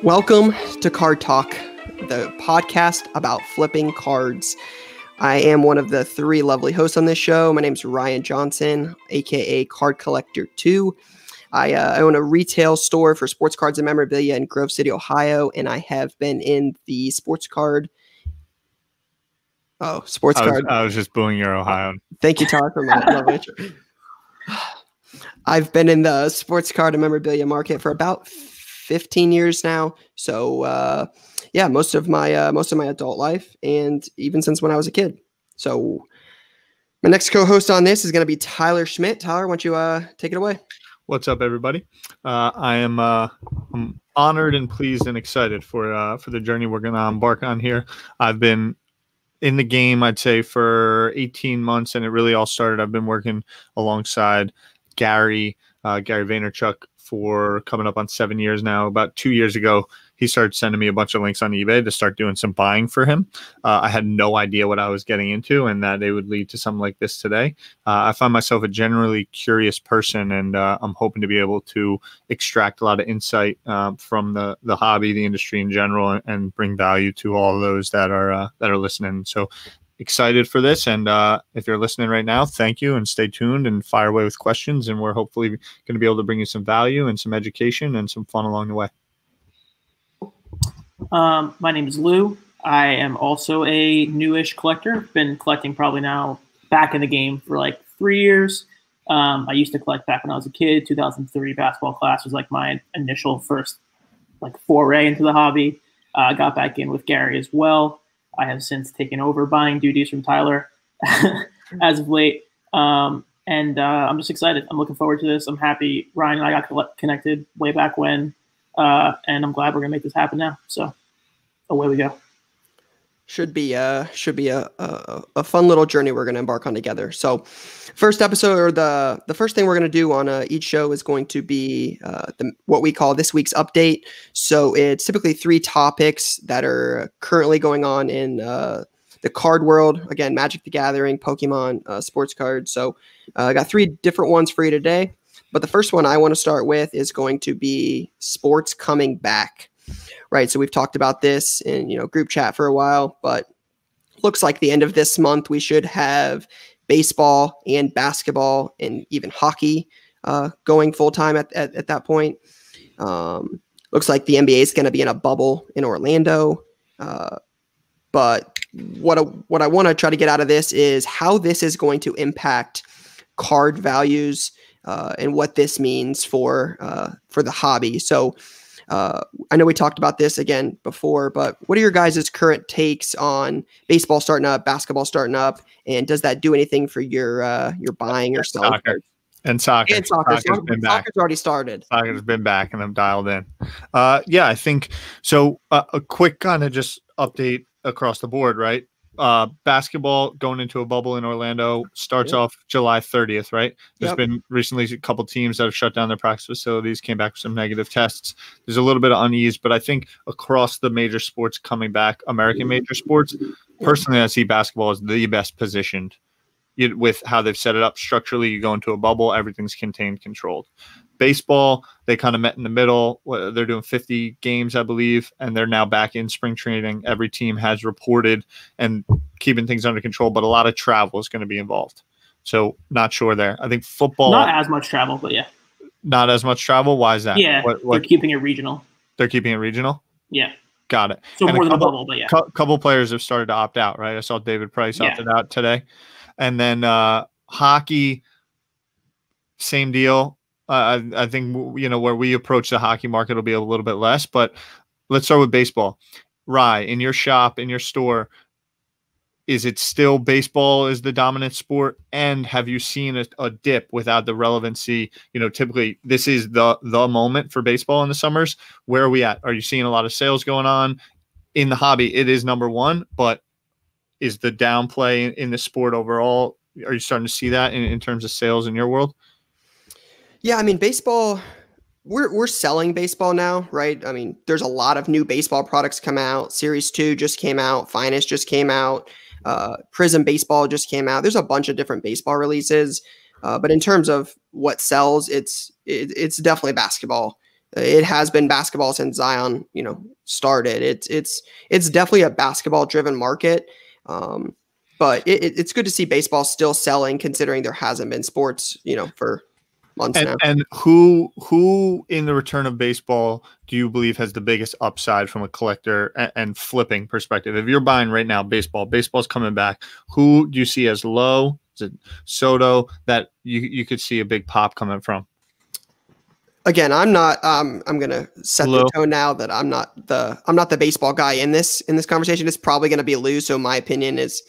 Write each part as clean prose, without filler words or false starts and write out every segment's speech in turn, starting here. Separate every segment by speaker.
Speaker 1: Welcome to Card Talk, the podcast about flipping cards. I am one of the three lovely hosts on this show. My name is Ryan Johnson, aka Card Collector 2. I own a retail store for sports cards and memorabilia in Grove City, Ohio, and I have been in the sports card. I
Speaker 2: was just booing your Ohio.
Speaker 1: Thank you, Todd, for my lovely intro. I've been in the sports card and memorabilia market for about 15 years now. So most of my adult life, and even since when I was a kid. So my next co-host on this is going to be Tyler Schmidt. Tyler, why don't you take it away?
Speaker 2: What's up, everybody? I'm honored and pleased and excited for the journey we're going to embark on here. I've been in the game, I'd say, for 18 months, and it really all started. I've been working alongside Gary Vaynerchuk for coming up on 7 years now. About 2 years ago, he started sending me a bunch of links on eBay to start doing some buying for him. I had no idea what I was getting into and that it would lead to something like this today. I find myself a generally curious person, and I'm hoping to be able to extract a lot of insight from the hobby, the industry in general, and bring value to all those that are listening. So excited for this, and if you're listening right now, thank you, and stay tuned and fire away with questions, and we're hopefully going to be able to bring you some value and some education and some fun along the way.
Speaker 3: My name is Lou. I am also a newish collector. Been collecting probably now back in the game for like 3 years. I used to collect back when I was a kid. 2003 basketball class was like my initial first like foray into the hobby. I got back in with Gary as well. I have since taken over buying duties from Tyler as of late. And I'm just excited. I'm looking forward to this. I'm happy Ryan and I got connected way back when. And I'm glad we're going to make this happen now. So away we go.
Speaker 1: Should be a fun little journey we're going to embark on together. So first episode, or the first thing we're going to do on each show is going to be what we call this week's update. So it's typically 3 topics that are currently going on in the card world. Again, Magic the Gathering, Pokemon, sports cards. So I got 3 different ones for you today. But the first one I want to start with is going to be sports coming back. Right. So we've talked about this in, group chat for a while, but looks like the end of this month, we should have baseball and basketball and even hockey going full time at that point. Looks like the NBA is going to be in a bubble in Orlando. But what I want to try to get out of this is how this is going to impact card values and what this means for the hobby. So I know we talked about this again before, but what are your guys' current takes on baseball starting up, basketball starting up, and does that do anything for your buying or selling?
Speaker 2: Soccer.
Speaker 1: Soccer's already started.
Speaker 2: Soccer's been back, and I'm dialed in. I think so. A quick kind of just update across the board, right? Basketball going into a bubble in Orlando starts off July 30th, right? There's been recently a couple teams that have shut down their practice facilities, came back with some negative tests. There's a little bit of unease, but I think across the major sports coming back, American major sports, personally, I see basketball as the best positioned with how they've set it up structurally. You go into a bubble, everything's contained, controlled. Baseball, they kind of met in the middle. They're doing 50 games, I believe, and they're now back in spring training. Every team has reported and keeping things under control, but a lot of travel is going to be involved. So not sure there. I think football.
Speaker 3: Not as much travel, but yeah.
Speaker 2: Not as much travel? Why is that?
Speaker 3: Yeah, they're keeping it regional.
Speaker 2: They're keeping it regional?
Speaker 3: Yeah.
Speaker 2: Got it.
Speaker 3: So and more than a bubble, but yeah.
Speaker 2: Couple players have started to opt out, right? I saw David Price opted out today. And then hockey, same deal. I think, where we approach the hockey market will be a little bit less, but let's start with baseball. Rye, in your shop, in your store, is it still baseball is the dominant sport? And have you seen a dip without the relevancy? Typically this is the moment for baseball in the summers. Where are we at? Are you seeing a lot of sales going on in the hobby? It is number one, but is the downplay in the sport overall? Are you starting to see that in terms of sales in your world?
Speaker 1: Yeah, I mean, baseball, we're selling baseball now, right? I mean, there's a lot of new baseball products come out. Series 2 just came out. Finest just came out. Prism Baseball just came out. There's a bunch of different baseball releases. But in terms of what sells, it's definitely basketball. it has been basketball since Zion, started. It's definitely a basketball driven market. But it's good to see baseball still selling, considering there hasn't been sports, for months now.
Speaker 2: And who in the return of baseball do you believe has the biggest upside from a collector and flipping perspective? If you're buying right now, baseball's coming back. Who do you see as low? Is it Soto that you could see a big pop coming from?
Speaker 1: Again, I'm not. I'm gonna set the tone now that I'm not the baseball guy in this conversation. It's probably gonna be Lou. So my opinion is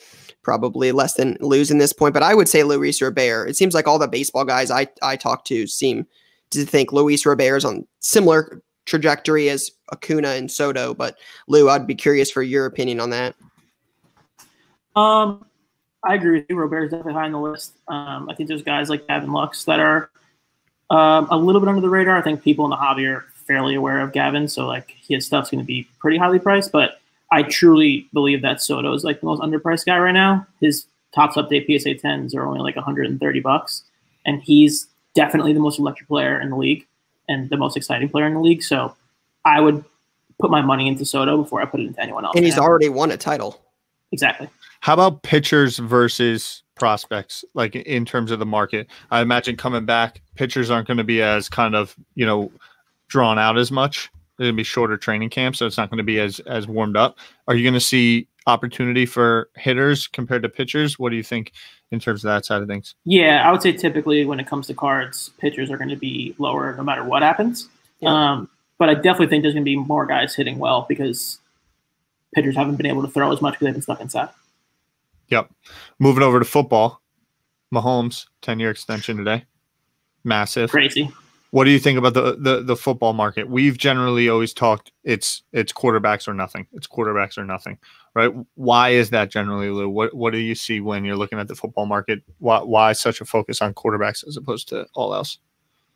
Speaker 1: probably less than Lou's in this point, but I would say Luis Robert. It seems like all the baseball guys I talk to seem to think Luis Robert is on similar trajectory as Acuna and Soto. But Lou, I'd be curious for your opinion on that.
Speaker 3: I agree with you. Robert is definitely high on the list. I think there's guys like Gavin Lux that are a little bit under the radar. I think people in the hobby are fairly aware of Gavin, so like his stuff's going to be pretty highly priced, but I truly believe that Soto is like the most underpriced guy right now. His Topps Update PSA 10s are only like $130, and he's definitely the most electric player in the league and the most exciting player in the league. So I would put my money into Soto before I put it into anyone else.
Speaker 1: And he's already won a title.
Speaker 3: Exactly.
Speaker 2: How about pitchers versus prospects, like in terms of the market? I imagine coming back, pitchers aren't going to be as kind of, drawn out as much. There's going to be shorter training camps, so it's not going to be as warmed up. Are you going to see opportunity for hitters compared to pitchers? What do you think in terms of that side of things?
Speaker 3: Yeah, I would say typically when it comes to cards, pitchers are going to be lower no matter what happens. Yeah. But I definitely think there's going to be more guys hitting well because pitchers haven't been able to throw as much because they've been stuck inside.
Speaker 2: Yep. Moving over to football, Mahomes, 10-year extension today. Massive.
Speaker 3: Crazy.
Speaker 2: What do you think about the football market? We've generally always talked it's quarterbacks or nothing. It's quarterbacks or nothing, right? Why is that generally, Lou? What do you see when you're looking at the football market? Why such a focus on quarterbacks as opposed to all else?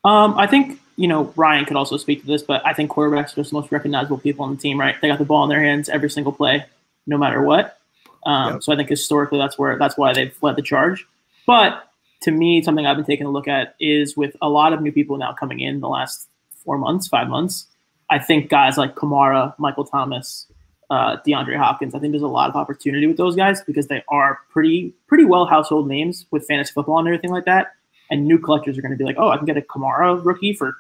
Speaker 3: I think, Ryan could also speak to this, but I think quarterbacks are just the most recognizable people on the team, right? They got the ball in their hands every single play, no matter what. Yep. So I think historically that's why they've led the charge. But to me, something I've been taking a look at is with a lot of new people now coming in the last 5 months, I think guys like Kamara, Michael Thomas, DeAndre Hopkins, I think there's a lot of opportunity with those guys because they are pretty well household names with fantasy football and everything like that. And new collectors are going to be like, oh, I can get a Kamara rookie for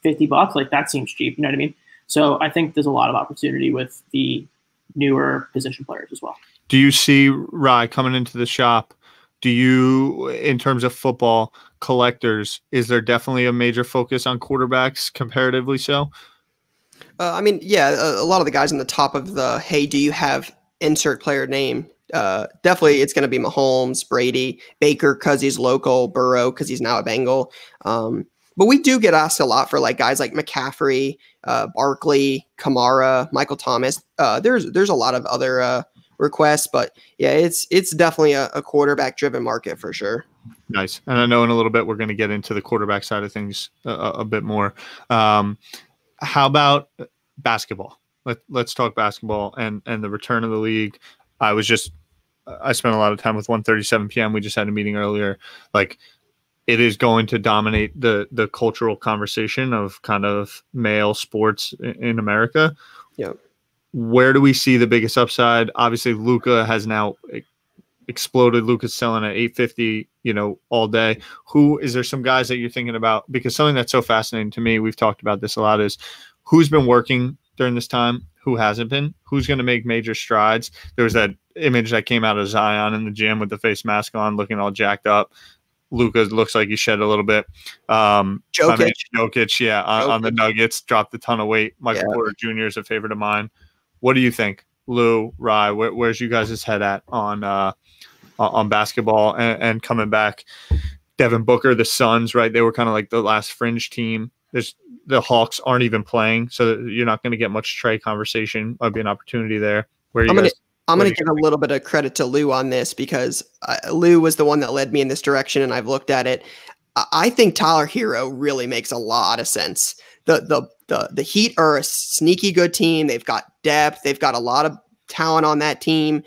Speaker 3: $50. Like that seems cheap. You know what I mean? So I think there's a lot of opportunity with the newer position players as well.
Speaker 2: Do you see Rye coming into the shop? Do you, in terms of football collectors, is there definitely a major focus on quarterbacks comparatively so?
Speaker 1: A lot of the guys on the top of the, hey, do you have insert player name? Definitely it's going to be Mahomes, Brady, Baker because he's local, Burrow because he's now a Bengal. But we do get asked a lot for like guys like McCaffrey, Barkley, Kamara, Michael Thomas. There's a lot of other requests, but yeah, it's definitely a quarterback driven market for sure.
Speaker 2: Nice. And I know in a little bit we're going to get into the quarterback side of things a bit more. How about basketball? Let's talk basketball and the return of the league. I spent a lot of time with 1:37 p.m. We just had a meeting earlier. Like, it is going to dominate the cultural conversation of kind of male sports in America.
Speaker 1: Yeah.
Speaker 2: Where do we see the biggest upside? Obviously, Luka has now exploded. Luka's selling at $850, all day. Is there some guys that you're thinking about? Because something that's so fascinating to me, we've talked about this a lot, is who's been working during this time, who hasn't been, who's going to make major strides. There was that image that came out of Zion in the gym with the face mask on, looking all jacked up. Luka looks like he shed a little bit. Jokic, yeah, on the Nuggets, dropped a ton of weight. Michael Porter Jr. is a favorite of mine. What do you think, Lou, Rye? Where's you guys' head at on basketball and coming back? Devin Booker, the Suns, right? They were kind of like the last fringe team. The Hawks aren't even playing, so you're not going to get much Trey conversation. Might be an opportunity there. I'm going
Speaker 1: to give a little bit of credit to Lou on this because Lou was the one that led me in this direction, and I've looked at it. I think Tyler Hero really makes a lot of sense. The Heat are a sneaky good team. They've got depth. They've got a lot of talent on that team.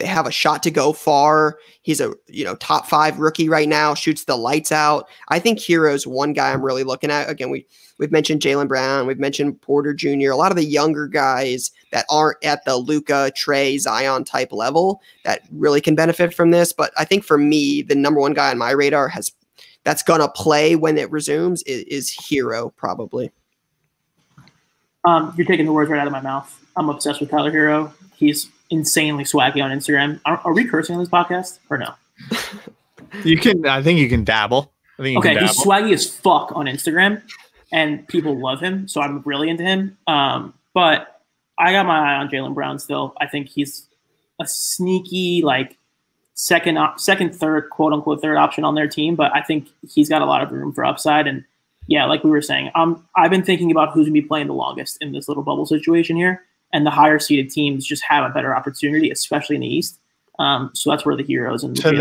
Speaker 1: they have a shot to go far. He's a top 5 rookie right now, shoots the lights out. I think Hero's one guy I'm really looking at. Again, we've mentioned Jaylen Brown, we've mentioned Porter Jr., a lot of the younger guys that aren't at the Luka, Trey, Zion type level that really can benefit from this. But I think for me, the number one guy on my radar that's gonna play when it resumes is Hero, probably.
Speaker 3: You're taking the words right out of my mouth. I'm obsessed with Tyler Hero. He's insanely swaggy on Instagram. Are we cursing on this podcast or no?
Speaker 2: You can. I think you can dabble.
Speaker 3: He's swaggy as fuck on Instagram, and people love him. So I'm really into him. But I got my eye on Jaylen Brown still. I think he's a sneaky like second, third, quote unquote third option on their team. But I think he's got a lot of room for upside. And yeah, like we were saying, I've been thinking about who's gonna be playing the longest in this little bubble situation here. And the higher seeded teams just have a better opportunity, especially in the East. So that's where the Heroes and the
Speaker 2: to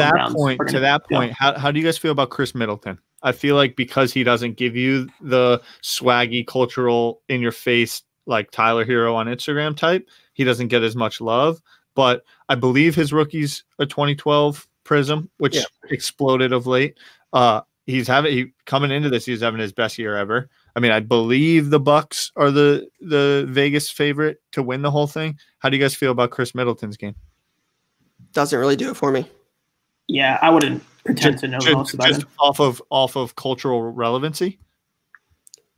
Speaker 2: that point, how do you guys feel about Chris Middleton? I feel like because he doesn't give you the swaggy, cultural, in your face like Tyler Hero on Instagram type, he doesn't get as much love. But I believe his rookie's a 2012 Prism, which exploded of late. Coming into this, he's having his best year ever. I mean, I believe the Bucks are the Vegas favorite to win the whole thing. How do you guys feel about Chris Middleton's game?
Speaker 1: Doesn't really do it for me.
Speaker 3: Yeah, I wouldn't pretend to know most about him.
Speaker 2: Off of cultural relevancy.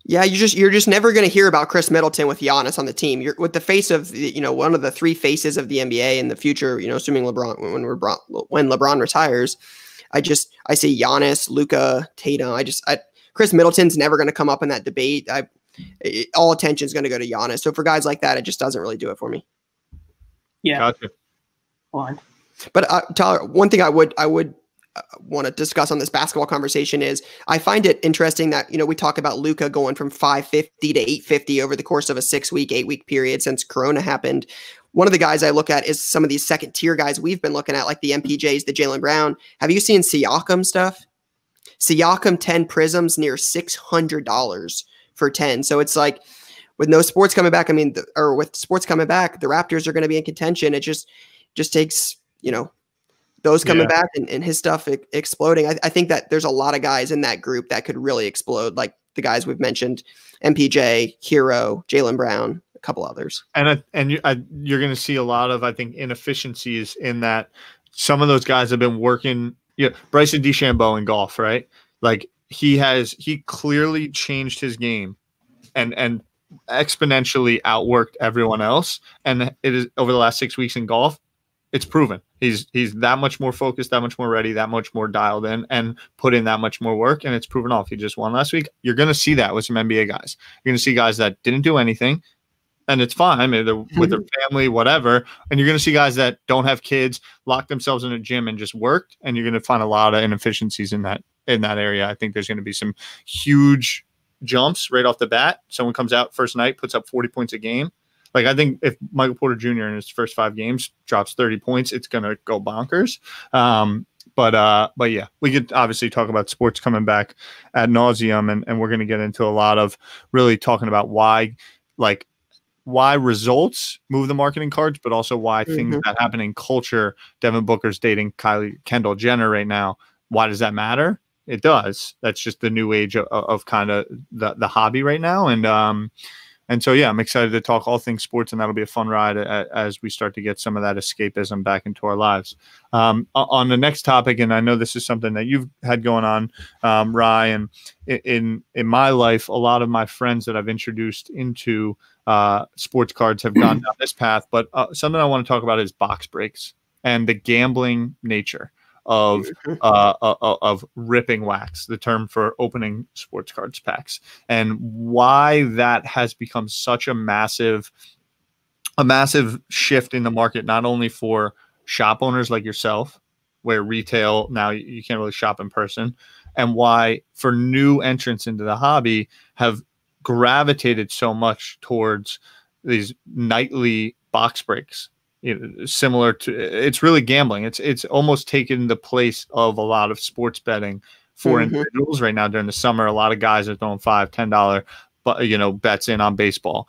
Speaker 1: Yeah, you're just never going to hear about Chris Middleton with Giannis on the team. You're with the face of one of the 3 faces of the NBA in the future. Assuming when LeBron retires, I see Giannis, Luka, Tatum. Chris Middleton's never going to come up in that debate. All attention is going to go to Giannis. So for guys like that, it just doesn't really do it for me.
Speaker 3: Yeah.
Speaker 2: Gotcha.
Speaker 3: Fine.
Speaker 1: But Tyler, one thing I would want to discuss on this basketball conversation is I find it interesting that we talk about Luka going from 550 to 850 over the course of a 6-week, 8-week period since Corona happened. One of the guys I look at is some of these second tier guys we've been looking at, like the MPJs, the Jaylen Brown. Have you seen Siakam stuff? Siakam 10 prisms near $600 for 10. So it's like with no sports coming back, with sports coming back, the Raptors are going to be in contention. It just takes, those coming back and his stuff exploding. I think that there's a lot of guys in that group that could really explode, like the guys we've mentioned, MPJ, Hero, Jaylen Brown, a couple others.
Speaker 2: And you're going to see a lot of, I think, inefficiencies in that some of those guys have been working. Bryson DeChambeau in golf, right? Like he clearly changed his game and exponentially outworked everyone else. And it is over the last 6 weeks in golf, it's proven. He's that much more focused, that much more ready, that much more dialed in, and put in that much more work. And it's proven off. He just won last week. You're going to see that with some NBA guys. You're going to see guys that didn't do anything, and it's fine. Maybe they're with their family, whatever. And you're going to see guys that don't have kids, lock themselves in a gym and just worked. And you're going to find a lot of inefficiencies in that area. I think there's going to be some huge jumps right off the bat. Someone comes out first night, puts up 40 points a game. Like, I think if Michael Porter Jr. in his first 5 games drops 30 points, it's going to go bonkers. But yeah, we could obviously talk about sports coming back ad nauseum, and we're going to get into a lot of really talking about why results move the marketing cards, but also why things that happen in culture. Devin Booker's dating Kendall Jenner right now. Why does that matter? It does. That's just the new age of kind of the hobby right now. And so, yeah, I'm excited to talk all things sports, and that'll be a fun ride as we start to get some of that escapism back into our lives. On the next topic, and I know this is something that you've had going on, Rye, and in my life, a lot of my friends that I've introduced into sports cards have gone down this path. But something I want to talk about is box breaks and the gambling nature of ripping wax, the term for opening sports cards packs, and why that has become such a massive shift in the market, not only for shop owners like yourself, where retail now you can't really shop in person, and why for new entrants into the hobby have gravitated so much towards these nightly box breaks. Similar to, it's really gambling. It's almost taken the place of a lot of sports betting for individuals right now during the summer. A lot of guys are throwing $5, $10 bets in on baseball,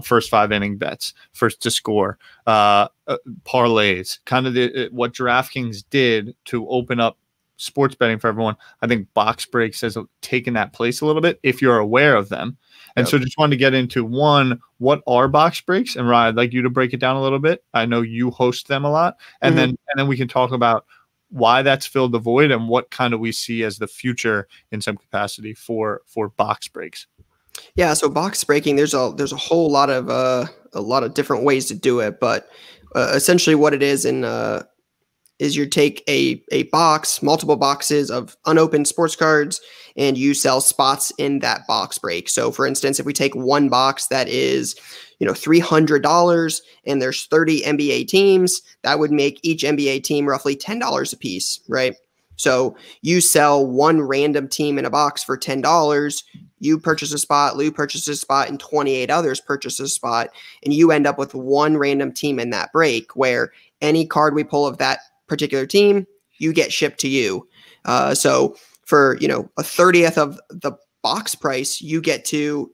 Speaker 2: first 5 inning bets, first to score, parlays, kind of what DraftKings did to open up sports betting for everyone. I think box breaks has taken that place a little bit if you're aware of them. And so just wanted to get into one, what are box breaks? And Ryan, I'd like you to break it down a little bit. I know you host them a lot. And then we can talk about why that's filled the void and what kind of we see as the future in some capacity for box breaks.
Speaker 1: Yeah, so box breaking, there's a whole lot of different ways to do it, but essentially what it is is you take a box, multiple boxes of unopened sports cards, and you sell spots in that box break. So for instance, if we take one box that is, $300 and there's 30 NBA teams, that would make each NBA team roughly $10 a piece, right? So you sell one random team in a box for $10, you purchase a spot, Lou purchases a spot, and 28 others purchase a spot, and you end up with one random team in that break where any card we pull of that particular team, you get shipped to you. So for, a 30th of the box price, you get to,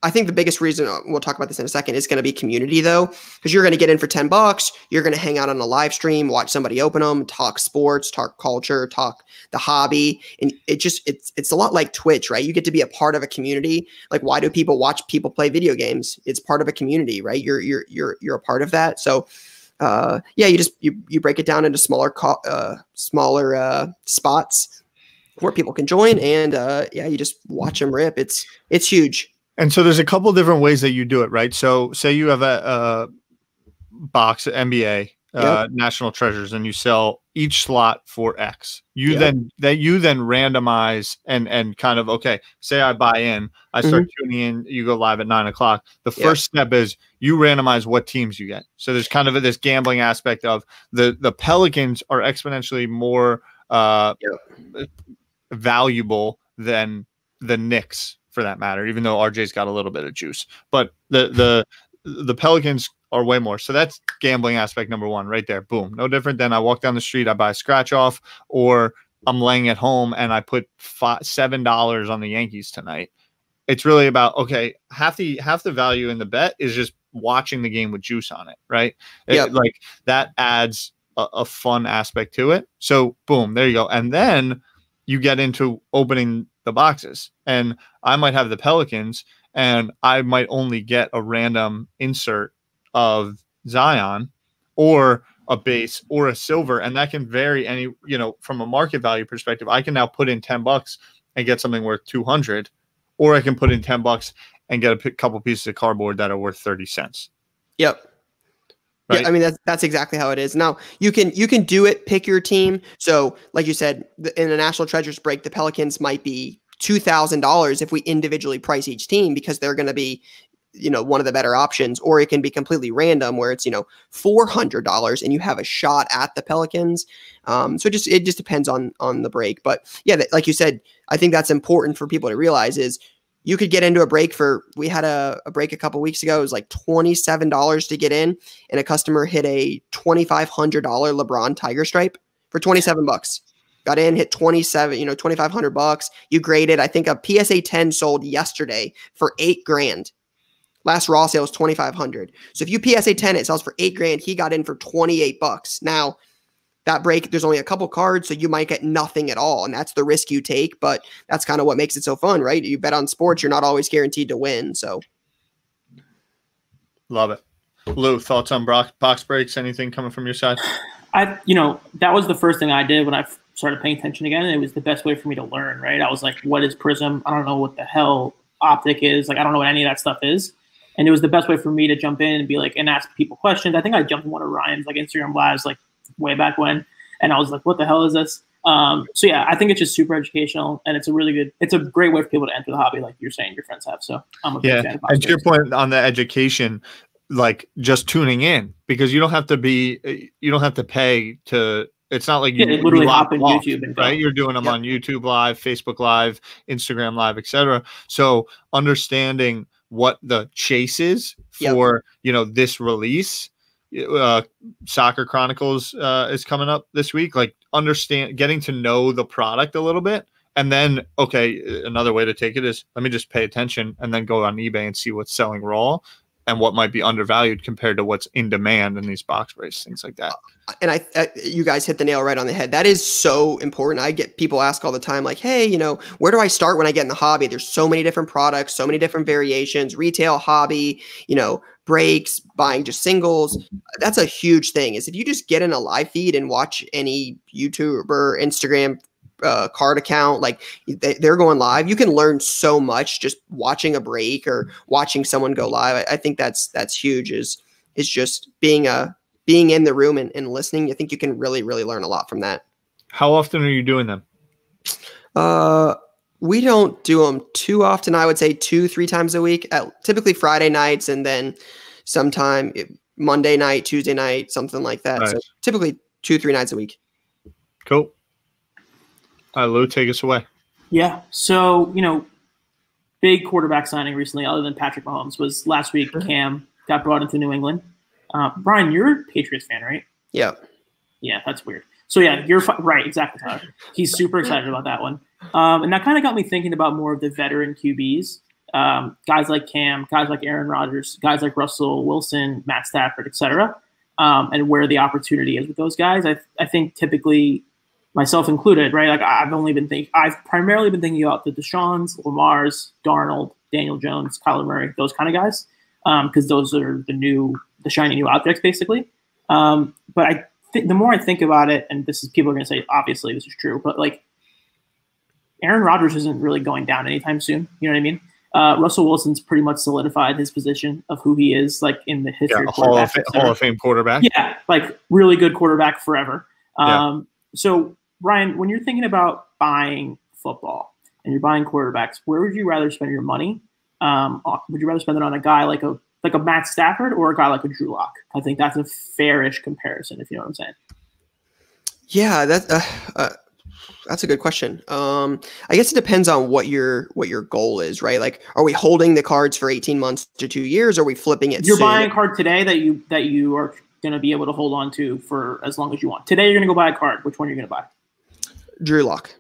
Speaker 1: I think the biggest reason, we'll talk about this in a second, is going to be community though, because you're going to get in for $10. You're going to hang out on a live stream, watch somebody open them, talk sports, talk culture, talk the hobby. And it's a lot like Twitch, right? You get to be a part of a community. Like, why do people watch people play video games? It's part of a community, right? You're a part of that. So you break it down into smaller spots where people can join, and you just watch them rip. It's huge.
Speaker 2: And so there's a couple different ways that you do it, right? So say you have a box NBA National Treasures, and you sell each slot for X. You then randomize and kind of, okay, say I buy in, I start tuning in, you go live at 9:00. The first step is you randomize what teams you get. So there's kind of this gambling aspect of the Pelicans are exponentially more valuable than the Knicks, for that matter, even though RJ's got a little bit of juice, but the Pelicans are way more. So that's gambling aspect number one right there. Boom. No different than I walk down the street, I buy a scratch off, or I'm laying at home and I put $7 on the Yankees tonight. It's really about, okay, half the value in the bet is just watching the game with juice on it, right? Like that adds a fun aspect to it. So boom, there you go. And then you get into opening the boxes, and I might have the Pelicans, and I might only get a random insert of Zion or a base or a silver. And that can vary from a market value perspective. I can now put in $10 and get something worth 200, or I can put in $10 and get a couple pieces of cardboard that are worth 30 cents.
Speaker 1: Yep. Right? Yeah, I mean, that's exactly how it is. Now you can do it, pick your team. So like you said, in a National Treasures break, the Pelicans might be $2,000 if we individually price each team, because they're going to be, one of the better options, or it can be completely random where it's, $400 and you have a shot at the Pelicans. So it just depends on the break. But yeah, like you said, I think that's important for people to realize is you could get into a break we had a break a couple weeks ago. It was like $27 to get in, and a customer hit a $2,500 LeBron Tiger stripe for $27. Got in, hit 2,500 bucks. You graded. I think a PSA 10 sold yesterday for $8,000. Last raw sale was 2,500. So if you PSA 10, it sells for $8,000. He got in for $28. Now that break, there's only a couple cards, so you might get nothing at all, and that's the risk you take. But that's kind of what makes it so fun, right? You bet on sports, you're not always guaranteed to win. So,
Speaker 2: love it. Lou, thoughts on box breaks? Anything coming from your side?
Speaker 3: That was the first thing I did when I started paying attention again, and it was the best way for me to learn. Right? I was like, "What is Prism? I don't know what the hell Optic is. Like, I don't know what any of that stuff is." And it was the best way for me to jump in and be like, and ask people questions. I think I jumped in one of Ryan's Instagram lives way back when, and I was like, what the hell is this? So yeah, I think it's just super educational, and it's a great way for people to enter the hobby, like you're saying your friends have. So I'm a big fan of
Speaker 2: and to your point on the education, like just tuning in, because you don't have to pay to, it's not like you
Speaker 3: literally hop in YouTube and
Speaker 2: right? You're doing them on YouTube Live, Facebook Live, Instagram Live, etc. So understanding what the chase is for, this release, Soccer Chronicles is coming up this week. Like getting to know the product a little bit And then, okay, another way to take it is let me just pay attention and then go on eBay and see what's selling raw and what might be undervalued compared to what's in demand in these box breaks, things like that.
Speaker 1: And you guys hit the nail right on the head. That is so important. I get people ask all the time, like, hey, where do I start when I get in the hobby? There's so many different products, so many different variations, retail, hobby, breaks, buying just singles. That's a huge thing is if you just get in a live feed and watch any YouTuber, Instagram, card account, like they're going live, you can learn so much just watching a break or watching someone go live. I think that's huge is just being in the room and listening. I think you can really, really learn a lot from that.
Speaker 2: How often are you doing them?
Speaker 1: We don't do them too often. I would say 2-3 times a week, typically Friday nights, and then sometime Monday night, Tuesday night, something like that. Nice. So typically 2-3 nights a week.
Speaker 2: Cool. All right, Lou, take us away.
Speaker 3: Yeah. So, big quarterback signing recently, other than Patrick Mahomes, was last week. Cam got brought into New England. Brian, you're a Patriots fan, right?
Speaker 1: Yeah.
Speaker 3: Yeah, that's weird. So, yeah, you're right. Exactly, Tyler. He's super excited about that one. And that kind of got me thinking about more of the veteran QBs, guys like Cam, guys like Aaron Rodgers, guys like Russell Wilson, Matt Stafford, et cetera, and where the opportunity is with those guys. I think typically – myself included, right? Like I've primarily been thinking about the Deshaun's, Lamar's, Darnold, Daniel Jones, Kyler Murray, those kind of guys, because those are the shiny new objects, basically. But the more I think about it, and people are going to say, obviously this is true, but like Aaron Rodgers isn't really going down anytime soon. You know what I mean? Russell Wilson's pretty much solidified his position of who he is, like in the history of
Speaker 2: Hall of Fame quarterback.
Speaker 3: Yeah, like really good quarterback forever. So, Ryan, when you're thinking about buying football and you're buying quarterbacks, where would you rather spend your money? Would you rather spend it on a guy like a Matt Stafford or a guy like a Drew Lock? I think that's a fairish comparison, if you know what I'm saying.
Speaker 1: Yeah, that's a good question. I guess it depends on what your goal is, right? Like, are we holding the cards for 18 months to 2 years? Or are we flipping it?
Speaker 3: You're buying a card today that you are going to be able to hold on to for as long as you want. Today, you're going to go buy a card. Which one are you going to buy?
Speaker 1: Drew Lock.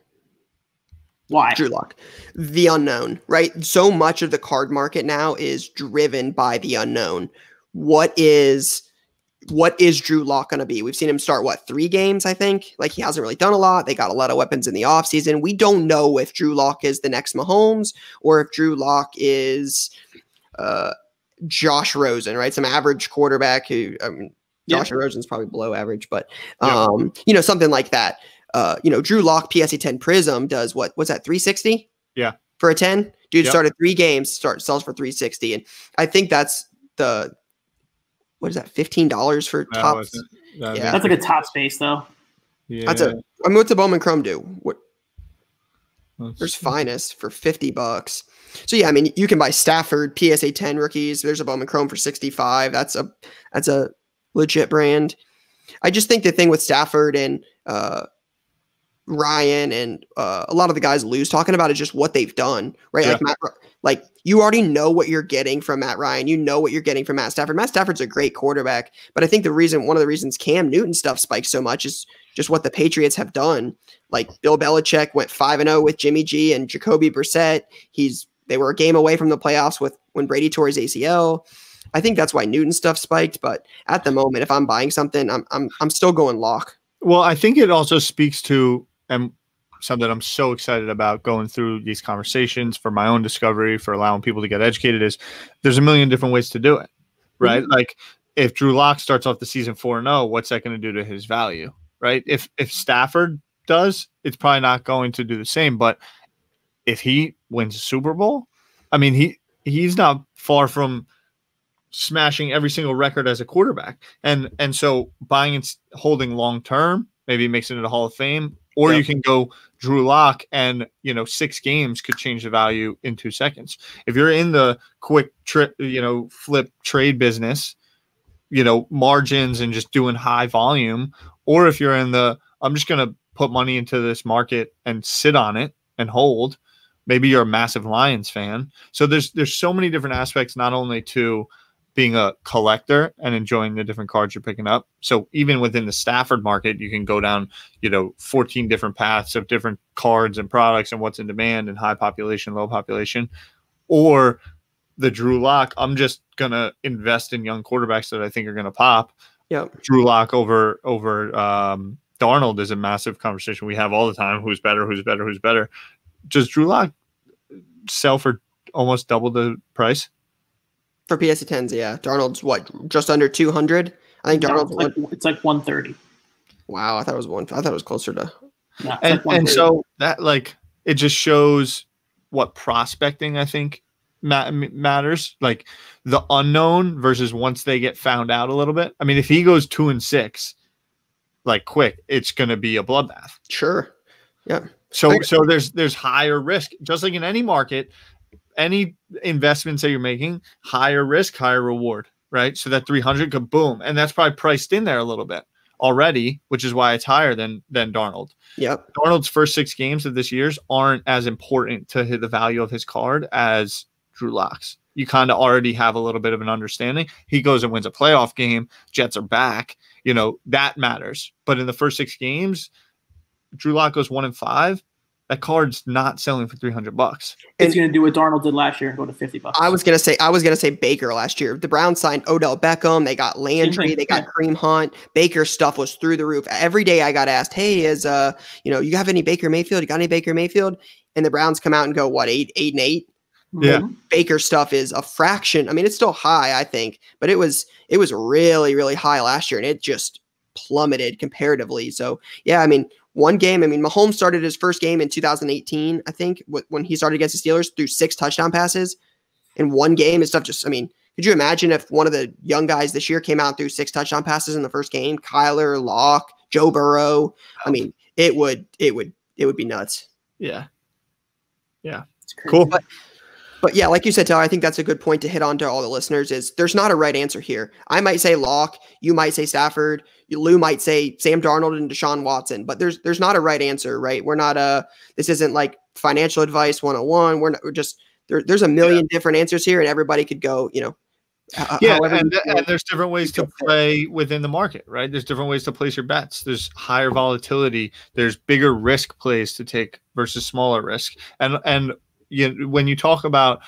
Speaker 3: Why?
Speaker 1: Drew Lock. The unknown, right? So much of the card market now is driven by the unknown. What is Drew Lock going to be? We've seen him start, 3 games, I think? Like, he hasn't really done a lot. They got a lot of weapons in the offseason. We don't know if Drew Lock is the next Mahomes or if Drew Lock is Josh Rosen, right? Some average quarterback who Josh Rosen's probably below average, but something like that. Drew Lock PSA 10 Prism does what's that, 360?
Speaker 2: Yeah.
Speaker 1: For a 10? Dude started 3 games, sells for 360. And I think that's what is that, $15 for top?
Speaker 3: That's like a top space though.
Speaker 1: Yeah. What's a Bowman Chrome do? There's Finest for $50. So yeah, I mean, you can buy Stafford PSA 10 rookies. There's a Bowman Chrome for $65. That's a legit brand. I just think the thing with Stafford and Ryan and a lot of the guys Lou's talking about is just what they've done, right? Yeah. Like you already know what you're getting from Matt Ryan. You know what you're getting from Matt Stafford. Matt Stafford's a great quarterback, but I think one of the reasons Cam Newton stuff spikes so much is just what the Patriots have done. Like Bill Belichick went 5-0 with Jimmy G and Jacoby Brissett. They were a game away from the playoffs when Brady tore his ACL. I think that's why Newton stuff spiked. But at the moment, if I'm buying something, I'm still going Lock.
Speaker 2: Well, I think it also speaks to something I'm so excited about going through these conversations for my own discovery, for allowing people to get educated, is there's a million different ways to do it, right? Mm-hmm. Like if Drew Lock starts off the season 4-0, what's that going to do to his value, right? If Stafford does, it's probably not going to do the same. But if he wins a Super Bowl, I mean, he's not far from smashing every single record as a quarterback. And so buying and holding long term, maybe makes it into the Hall of Fame. Or you can go Drew Lock and, 6 games could change the value in 2 seconds. If you're in the quick flip trade business, margins and just doing high volume, or if you're in I'm just going to put money into this market and sit on it and hold, maybe you're a massive Lions fan. So there's so many different aspects, not only to being a collector and enjoying the different cards you're picking up. So even within the Stafford market, you can go down, 14 different paths of different cards and products and what's in demand and high population, low population. Or the Drew Lock, I'm just going to invest in young quarterbacks that I think are going to pop.
Speaker 1: Yep.
Speaker 2: Drew Lock over Darnold is a massive conversation we have all the time. Who's better? Does Drew Lock sell for almost double the price?
Speaker 1: For PSA 10s, yeah. Darnold's what, just under 200? I think Darnold's
Speaker 3: it's like 130.
Speaker 1: Wow, I thought it was closer to.
Speaker 3: No,
Speaker 2: and so that it just shows what prospecting I think matters, like the unknown versus once they get found out a little bit. I mean, if he goes 2-6, quick, it's going to be a bloodbath.
Speaker 1: Sure. Yeah.
Speaker 2: So there's higher risk, just like in any market, any investments that you're making, higher risk, higher reward, right? So that 300 could boom, and that's probably priced in there a little bit already, which is why it's higher than Darnold.
Speaker 1: Yep.
Speaker 2: Darnold's first 6 games of this year's aren't as important to the value of his card as Drew Lock's. You kind of already have a little bit of an understanding. He goes and wins a playoff game. Jets are back. That matters. But in the first 6 games, Drew Lock goes 1-5. That card's not selling for $300.
Speaker 3: It's going to do what Darnold did last year and go to $50.
Speaker 1: I was gonna say Baker last year. The Browns signed Odell Beckham. They got Landry. They got Kareem Hunt. Baker's stuff was through the roof. Every day I got asked, "Hey, you have any Baker Mayfield? You got any Baker Mayfield?" And the Browns come out and go, what, 8-8?
Speaker 2: Yeah.
Speaker 1: Baker stuff is a fraction. I mean, it's still high, I think, but it was really, really high last year, and it just plummeted comparatively. So yeah, I mean, one game, Mahomes started his first game in 2018, I think, when he started against the Steelers, threw 6 touchdown passes in one game and stuff. Could you imagine if one of the young guys this year came out and threw 6 touchdown passes in the first game? Kyler, Locke, Joe Burrow. I mean, it would be nuts.
Speaker 2: Yeah.
Speaker 3: It's crazy.
Speaker 2: Cool.
Speaker 1: But yeah, like you said, Tyler, I think that's a good point to hit on to all the listeners is there's not a right answer here. I might say Locke, you might say Stafford, Lou might say Sam Darnold and Deshaun Watson, but there's not a right answer, right? We're not this isn't like financial advice 101. We're just there's a million different answers here, and everybody could go,
Speaker 2: and there's different ways to play within the market, right? There's different ways to place your bets. There's higher volatility. There's bigger risk plays to take versus smaller risk. And when you talk about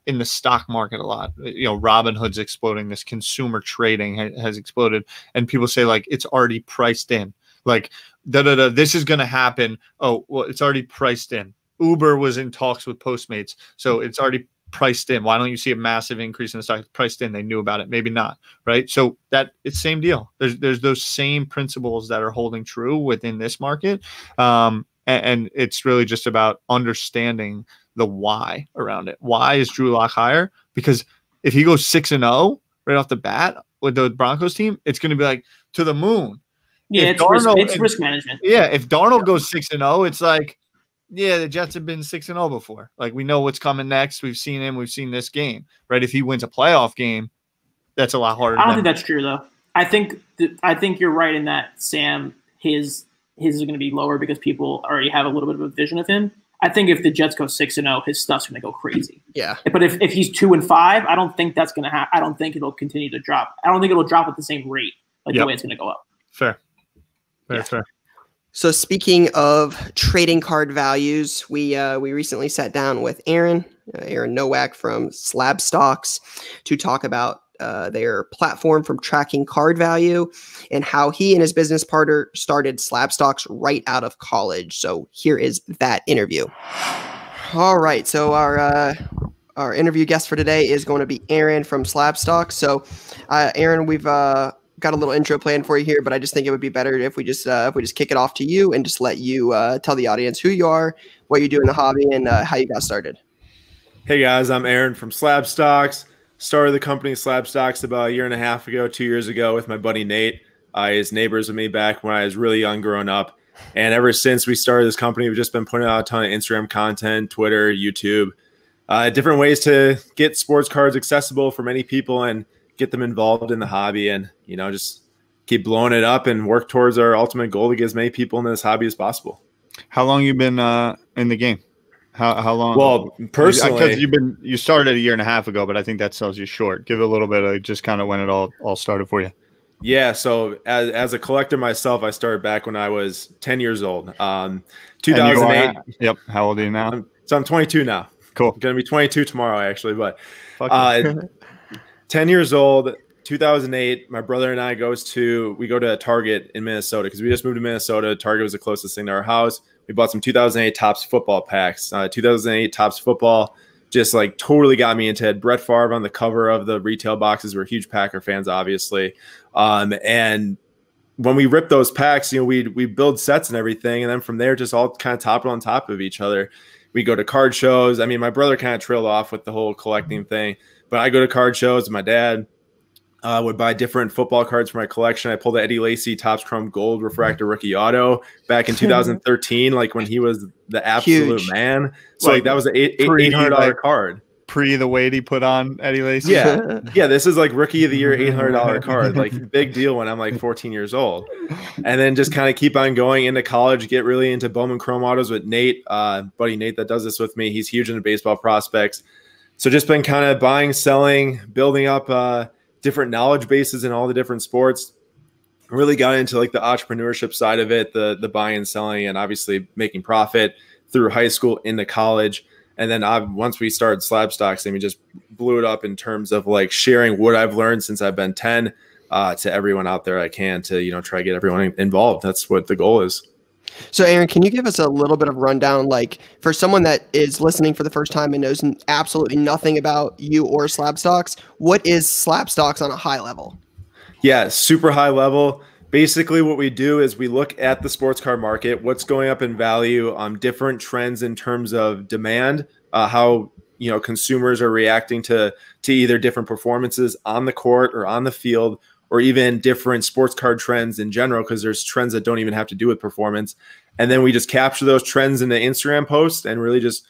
Speaker 2: in the stock market a lot, Robinhood's exploding. This consumer trading has exploded, and people say it's already priced in. This is going to happen. Oh, well, it's already priced in. Uber was in talks with Postmates, so it's already priced in. Why don't you see a massive increase in the stock? It's priced in. They knew about it. Maybe not, right? So that it's same deal. There's those same principles that are holding true within this market, and it's really just about understanding the why around it. Why is Drew Lock higher? Because if he goes 6-0 right off the bat with the Broncos team, it's going to be to the moon.
Speaker 3: Yeah, it's risk management.
Speaker 2: Yeah, if Darnold goes 6-0, it's the Jets have been 6-0 before. We know what's coming next. We've seen him. We've seen this game, right? If he wins a playoff game, that's a lot harder.
Speaker 3: I don't think that's true, though. I think you're right in that, Sam. His is going to be lower because people already have a little bit of a vision of him. I think if the Jets go 6-0, his stuff's going to go crazy.
Speaker 1: Yeah.
Speaker 3: But if he's 2-5, I don't think that's going to happen. I don't think it'll continue to drop. I don't think it'll drop at the same rate the way it's going to go up.
Speaker 2: Fair.
Speaker 1: So speaking of trading card values, we recently sat down with Aaron Nowak from SlabStox to talk about their platform from tracking card value and how he and his business partner started SlabStox right out of college. So here is that interview. All right. So our interview guest for today is going to be Aaron from SlabStox. So Aaron, we've got a little intro planned for you here, but I just think it would be better if we just kick it off to you and just let you tell the audience who you are, what you do in the hobby, and how you got started.
Speaker 4: Hey guys, I'm Aaron from SlabStox. Started the company SlabStox about 1.5 years ago, 2 years ago with my buddy Nate. His neighbors with me back when I was really young growing up. And ever since we started this company, we've just been putting out a ton of Instagram content, Twitter, YouTube, different ways to get sports cards accessible for many people and get them involved in the hobby and, just keep blowing it up and work towards our ultimate goal to get as many people in this hobby as possible.
Speaker 2: How long you been in the game? How long?
Speaker 4: Well, personally,
Speaker 2: because you started a year and a half ago, but I think that sells you short. Give it a little bit of just kind of when it all started for you.
Speaker 4: Yeah, so as a collector myself, I started back when I was 10 years old. 2008.
Speaker 2: Yep. How old are you now?
Speaker 4: I'm 22 now.
Speaker 2: Cool.
Speaker 4: I'm going to be 22 tomorrow, actually. But
Speaker 2: Fuck
Speaker 4: 10 years old, 2008, my brother and I go to a Target in Minnesota because we just moved to Minnesota. Target was the closest thing to our house. We bought some 2008 Topps football packs. 2008 Topps football just like totally got me into it. Brett Favre on the cover of the retail boxes. We're huge Packer fans, obviously. And when we rip those packs, we build sets and everything. And then from there, just all kind of topple on top of each other. We go to card shows. I mean, my brother kind of trailed off with the whole collecting thing, but I go to card shows. My dad would buy different football cards for my collection. I pulled the Eddie Lacy Topps Chrome Gold Refractor Rookie Auto back in 2013, like when he was the absolute man. So like that was an $800 card.
Speaker 2: Pre the weight he put on Eddie Lacy.
Speaker 4: Yeah. Yeah. This is like Rookie of the Year $800 card. Like big deal when I'm like 14 years old. And then just kind of keep on going into college, get really into Bowman Chrome Autos with Nate, buddy Nate that does this with me. He's huge into baseball prospects. So just been kind of buying, selling, building up different knowledge bases in all the different sports. Really got into like the entrepreneurship side of it, the buying and selling, and obviously making profit through high school into college. And then once we started SlabStox, we just blew it up in terms of like sharing what I've learned since I've been 10 to everyone out there I can to, try to get everyone involved. That's what the goal is.
Speaker 1: So Aaron, can you give us a little bit of rundown, like for someone that is listening for the first time and knows absolutely nothing about you or SlabStox, what is SlabStox on a high level? Yeah,
Speaker 4: super high level. Basically what we do is we look at the sports card market, what's going up in value, different trends in terms of demand, how consumers are reacting to either different performances on the court or on the field, or even different sports card trends in general, because there's trends that don't even have to do with performance. And then we just capture those trends into Instagram posts and really just,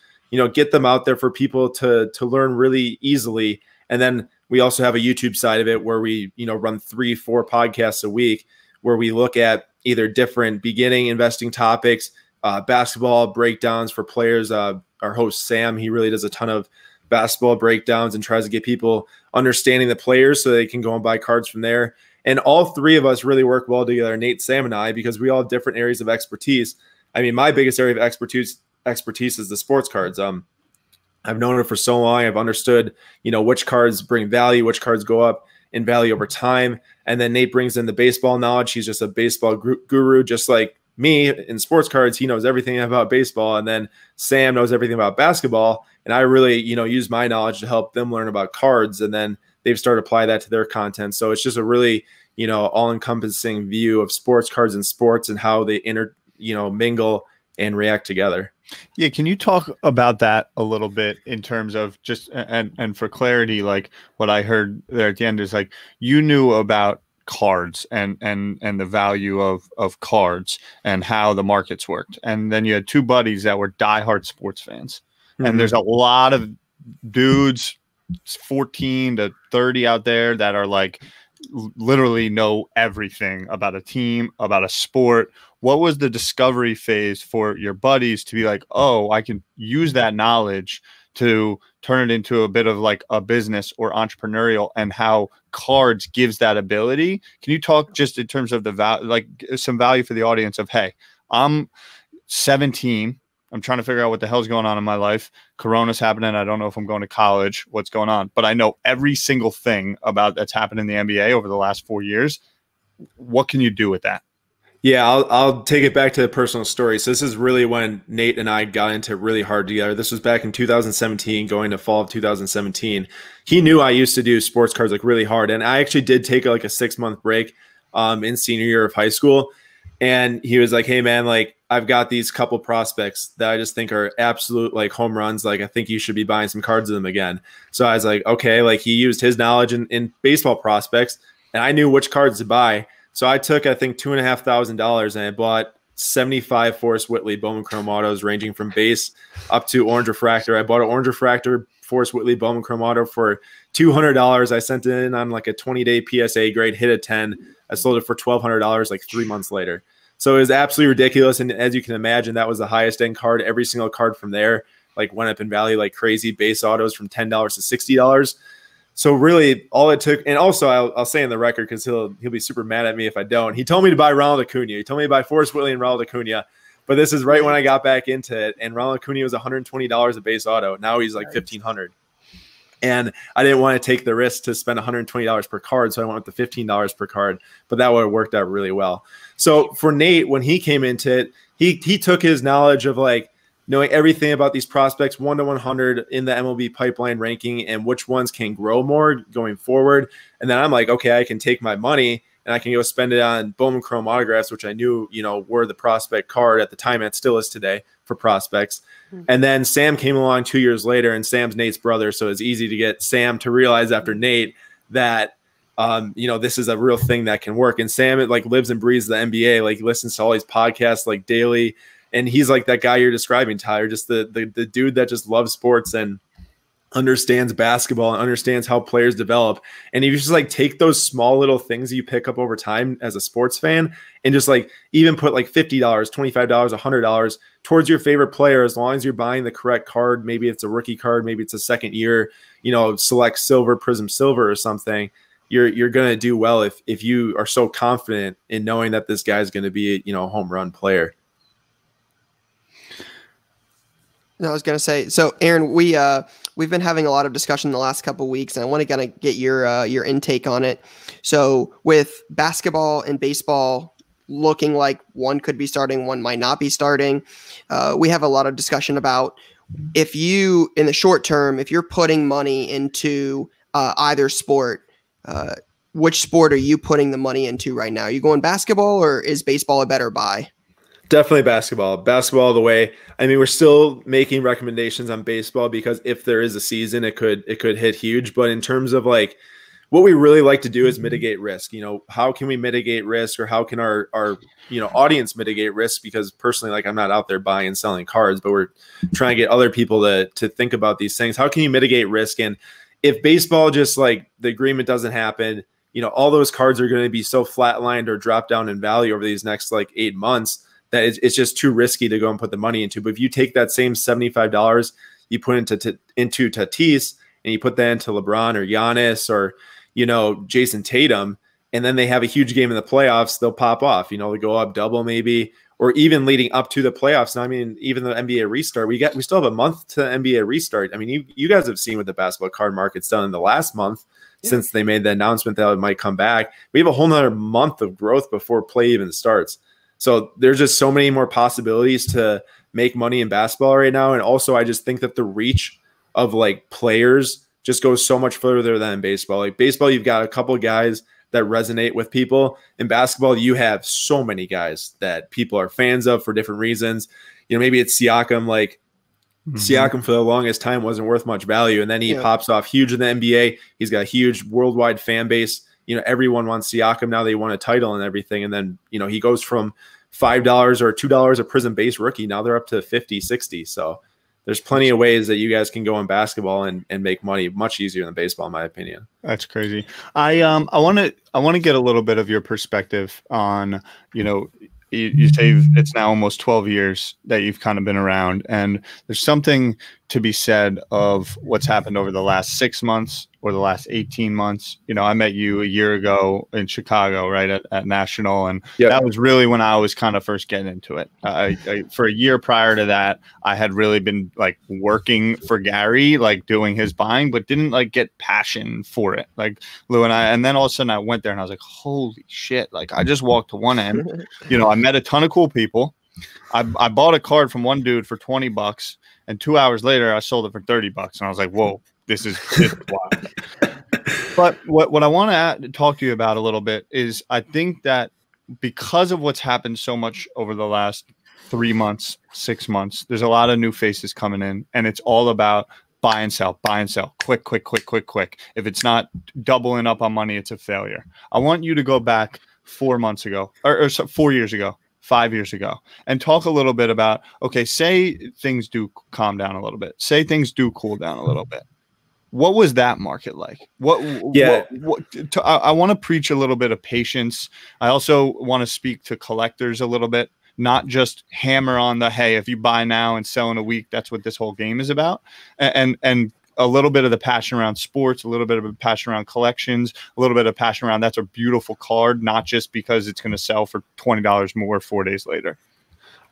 Speaker 4: get them out there for people to learn really easily. And then we also have a YouTube side of it where we, run 3-4 podcasts a week where we look at either different beginning investing topics, basketball breakdowns for players. Our host, Sam, he really does a ton of basketball breakdowns and tries to get people understanding the players so they can go and buy cards from there. And all three of us really work well together, Nate, Sam, and I, because we all have different areas of expertise. I mean, my biggest area of expertise is the sports cards. I've known it for so long. I've understood, which cards bring value, which cards go up in value over time. And then Nate brings in the baseball knowledge. He's just a baseball guru, just like me in sports cards. He knows everything about baseball. And then Sam knows everything about basketball. And I really, use my knowledge to help them learn about cards. And then they've started to apply that to their content. So it's just a really, all-encompassing view of sports cards and sports and how they mingle and react together.
Speaker 2: Yeah. Can you talk about that a little bit in terms of just, and for clarity, like what I heard there at the end is like, you knew about cards and the value of cards and how the markets worked. And then you had two buddies that were diehard sports fans. Mm-hmm. And there's a lot of dudes 14 to 30 out there that are like literally know everything about a team, about a sport. What was the discovery phase for your buddies to be like, oh, I can use that knowledge to turn it into a bit of like a business or entrepreneurial, and how cards gives that ability? Can you talk just in terms of the value, like some value for the audience of, hey, I'm 17. I'm trying to figure out what the hell's going on in my life. Corona's happening. I don't know if I'm going to college, what's going on, but I know every single thing about that's happened in the NBA over the last 4 years. What can you do with that?
Speaker 4: Yeah, I'll take it back to a personal story. So this is really when Nate and I got into it really hard together. This was back in 2017, going to fall of 2017. He knew I used to do sports cards like really hard. And I actually did take like a 6-month break in senior year of high school. And he was like, hey man, like I've got these couple prospects that I just think are absolute like home runs. Like I think you should be buying some cards of them again. So I was like, okay, like he used his knowledge in baseball prospects and I knew which cards to buy. So I took, I think, $2,500 and I bought 75 Forrest Whitley Bowman Chrome Autos ranging from base up to orange refractor. I bought an orange refractor Forrest Whitley Bowman Chrome Auto for $200. I sent it in on like a 20-day PSA grade, hit a 10. I sold it for $1,200 like 3 months later. So it was absolutely ridiculous. And as you can imagine, that was the highest end card. Every single card from there like went up in value like crazy. Base autos from $10 to $60. So really all it took, and also I'll say in the record, because he'll be super mad at me if I don't. He told me to buy Ronald Acuna. He told me to buy Forrest Whitley and Ronald Acuna. But this is right when I got back into it, and Ronald Acuna was $120 a base auto. Now he's like $1,500. And I didn't want to take the risk to spend $120 per card, so I went with the $15 per card. But that would have worked out really well. So for Nate, when he came into it, he took his knowledge of like knowing everything about these prospects 1 to 100 in the MLB pipeline ranking and which ones can grow more going forward. And then I'm like, okay, I can take my money and I can go spend it on Bowman Chrome autographs, which I knew, were the prospect card at the time. It still is today for prospects. And then Sam came along 2 years later, and Sam's Nate's brother. So it's easy to get Sam to realize after Nate that, this is a real thing that can work. And Sam, like lives and breathes the NBA, like listens to all these podcasts like daily. And he's like that guy you're describing, Tyler, just the dude that just loves sports and understands basketball and understands how players develop. And you just like take those small little things you pick up over time as a sports fan and just like even put like $50, $25, $100 towards your favorite player, as long as you're buying the correct card. Maybe it's a rookie card, maybe it's a second year, select silver, prism silver or something. You're going to do well if you are so confident in knowing that this guy's going to be a home run player.
Speaker 1: I was going to say, so Aaron, we've been having a lot of discussion in the last couple of weeks, and I want to kind of get your intake on it. So with basketball and baseball looking like one could be starting, one might not be starting, we have a lot of discussion about if you, in the short term, if you're putting money into either sport, which sport are you putting the money into right now? Are you going basketball, or is baseball a better buy?
Speaker 4: Definitely basketball. Basketball the way. I mean, we're still making recommendations on baseball because if there is a season, it could hit huge. But in terms of like what we really like to do is mitigate risk. How can we mitigate risk, or how can our audience mitigate risk? Because personally, like I'm not out there buying and selling cards, but we're trying to get other people to think about these things. How can you mitigate risk? And if baseball just like the agreement doesn't happen, all those cards are going to be so flatlined or drop down in value over these next like 8 months that it's just too risky to go and put the money into. But if you take that same $75 you put into Tatis and you put that into LeBron or Giannis or, Jason Tatum, and then they have a huge game in the playoffs, they'll pop off. They go up double maybe, or even leading up to the playoffs. Now, I mean, even the NBA restart, we still have a month to the NBA restart. I mean, you guys have seen what the basketball card market's done in the last month since they made the announcement that it might come back. We have a whole nother month of growth before play even starts. So there's just so many more possibilities to make money in basketball right now. And also, I just think that the reach of like players just goes so much further than in baseball. Like baseball, you've got a couple of guys that resonate with people. In basketball, you have so many guys that people are fans of for different reasons. Maybe it's Siakam. Like Siakam for the longest time wasn't worth much value. And then he pops off huge in the NBA. He's got a huge worldwide fan base. Everyone wants Siakam now. They want a title and everything. And then, he goes from $5 or $2 a prism base rookie. Now they're up to 50, 60. So there's plenty of ways that you guys can go in basketball and make money much easier than baseball, in my opinion.
Speaker 2: That's crazy. I want to get a little bit of your perspective on, you say it's now almost 12 years that you've kind of been around, and there's something to be said of what's happened over the last 6 months or the last 18 months. I met you a year ago in Chicago, right at National, and that was really when I was kind of first getting into it. I for a year prior to that, I had really been like working for Gary, like doing his buying, but didn't like get passion for it. Like Lou and then all of a sudden I went there and I was like, holy shit! Like I just walked to one end, I met a ton of cool people. I bought a card from one dude for $20, and 2 hours later I sold it for $30, and I was like, whoa. This is wild. But what I want to talk to you about a little bit is I think that because of what's happened so much over the last 3 months, 6 months, there's a lot of new faces coming in, and it's all about buy and sell, quick. If it's not doubling up on money, it's a failure. I want you to go back 4 months ago or 4 years ago, 5 years ago, and talk a little bit about, okay, say things do calm down a little bit. Say things do cool down a little bit. What was that market like? I want to preach a little bit of patience. I also want to speak to collectors a little bit not just hammer on the, hey, if you buy now and sell in a week, that's what this whole game is about. And a little bit of the passion around sports, a little bit of a passion around collections, a little bit of passion around that's a beautiful card, not just because it's going to sell for $20 more 4 days later.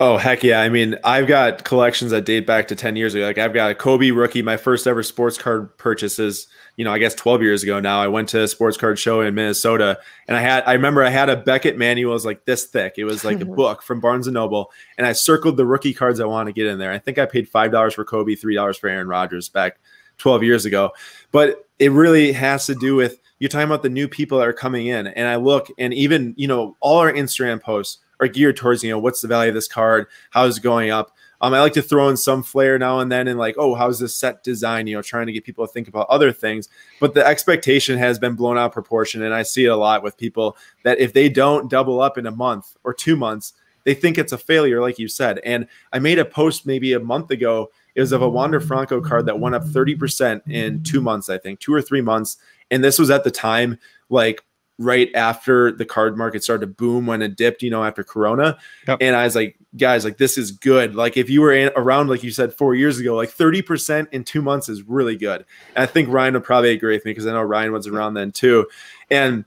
Speaker 4: Oh, heck yeah. I mean, I've got collections that date back to 10 years ago. Like I've got a Kobe rookie, my first ever sports card purchases, I guess 12 years ago now. I went to a sports card show in Minnesota, and I remember I had a Beckett manual. It was like this thick. It was like a book from Barnes & Noble, and I circled the rookie cards I want to get in there. I think I paid $5 for Kobe, $3 for Aaron Rodgers back 12 years ago. But it really has to do with, you're talking about the new people that are coming in. And I look, and even, all our Instagram posts are geared towards, what's the value of this card? How is it going up? I like to throw in some flair now and then and like, oh, how's this set design? Trying to get people to think about other things. But the expectation has been blown out of proportion. And I see it a lot with people that if they don't double up in a month or 2 months, they think it's a failure, like you said. And I made a post maybe a month ago. It was of a Wander Franco card that went up 30% in 2 months, I think, 2 or 3 months. And this was at the time, like, right after the card market started to boom when it dipped, after Corona. Yep. And I was like, guys, like, this is good. Like, if you were around, like you said, 4 years ago, like 30% in 2 months is really good. And I think Ryan would probably agree with me because I know Ryan was around then too. And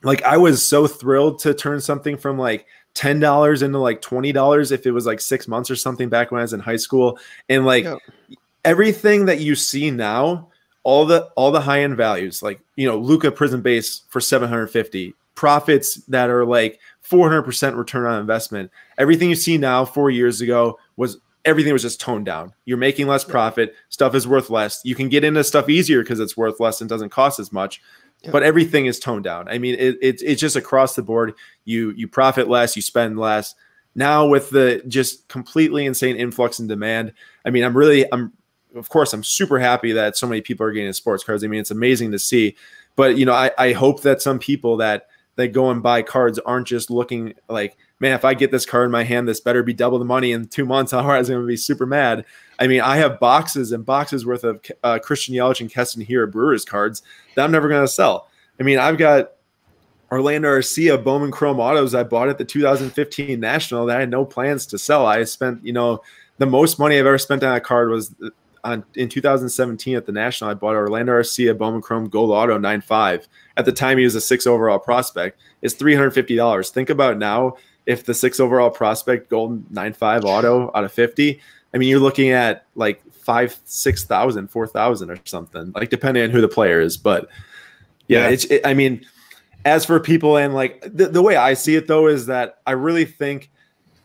Speaker 4: like, I was so thrilled to turn something from like $10 into like $20 if it was like 6 months or something back when I was in high school. And like everything that you see now, all the high-end values, like, Luka Prism Base for $750, profits that are like 400% return on investment. Everything you see now 4 years ago everything was just toned down. You're making less profit. Stuff is worth less. You can get into stuff easier because it's worth less and doesn't cost as much. But everything is toned down. I mean, it's just across the board. You profit less, you spend less. Now with the just completely insane influx in demand, I mean, of course, I'm super happy that so many people are getting sports cards. I mean, it's amazing to see. But, I hope that some people that go and buy cards aren't just looking like, man, if I get this card in my hand, this better be double the money in 2 months. Otherwise, I'm going to be super mad. I mean, I have boxes and boxes worth of Christian Yelich and Keston Hiura Brewers cards that I'm never going to sell. I mean, I've got Orlando Arcia Bowman Chrome Autos I bought at the 2015 National that I had no plans to sell. I spent, the most money I've ever spent on a card was in 2017 at the National. I bought Orlando Arcia Bowman Chrome Gold Auto 9.5. At the time, he was a 6 overall prospect. It's $350. Think about now if the 6 overall prospect Gold 9.5 auto out of 50. I mean, you're looking at like 5,000, 6,000, 4,000 or something, like depending on who the player is. But yeah. I mean, as for people and like the way I see it though is that I really think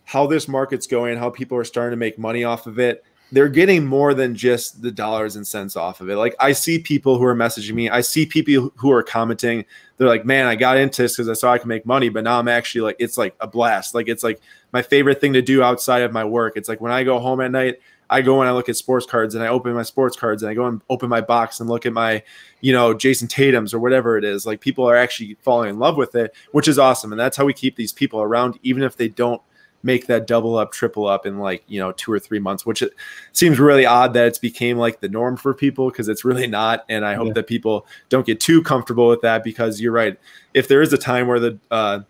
Speaker 4: how this market's going, how people are starting to make money off of it, they're getting more than just the dollars and cents off of it. Like I see people who are messaging me. I see people who are commenting. They're like, man, I got into this because I saw I could make money, but now I'm actually like, it's like a blast. Like, it's like my favorite thing to do outside of my work. It's like when I go home at night, I go and I look at sports cards and I open my sports cards and I go and open my box and look at my, Jason Tatum's or whatever it is. Like people are actually falling in love with it, which is awesome. And that's how we keep these people around, even if they don't make that double up, triple up in like, 2 or 3 months, which it seems really odd that it's became like the norm for people because it's really not. And I hope that people don't get too comfortable with that because you're right. If there is a time where the,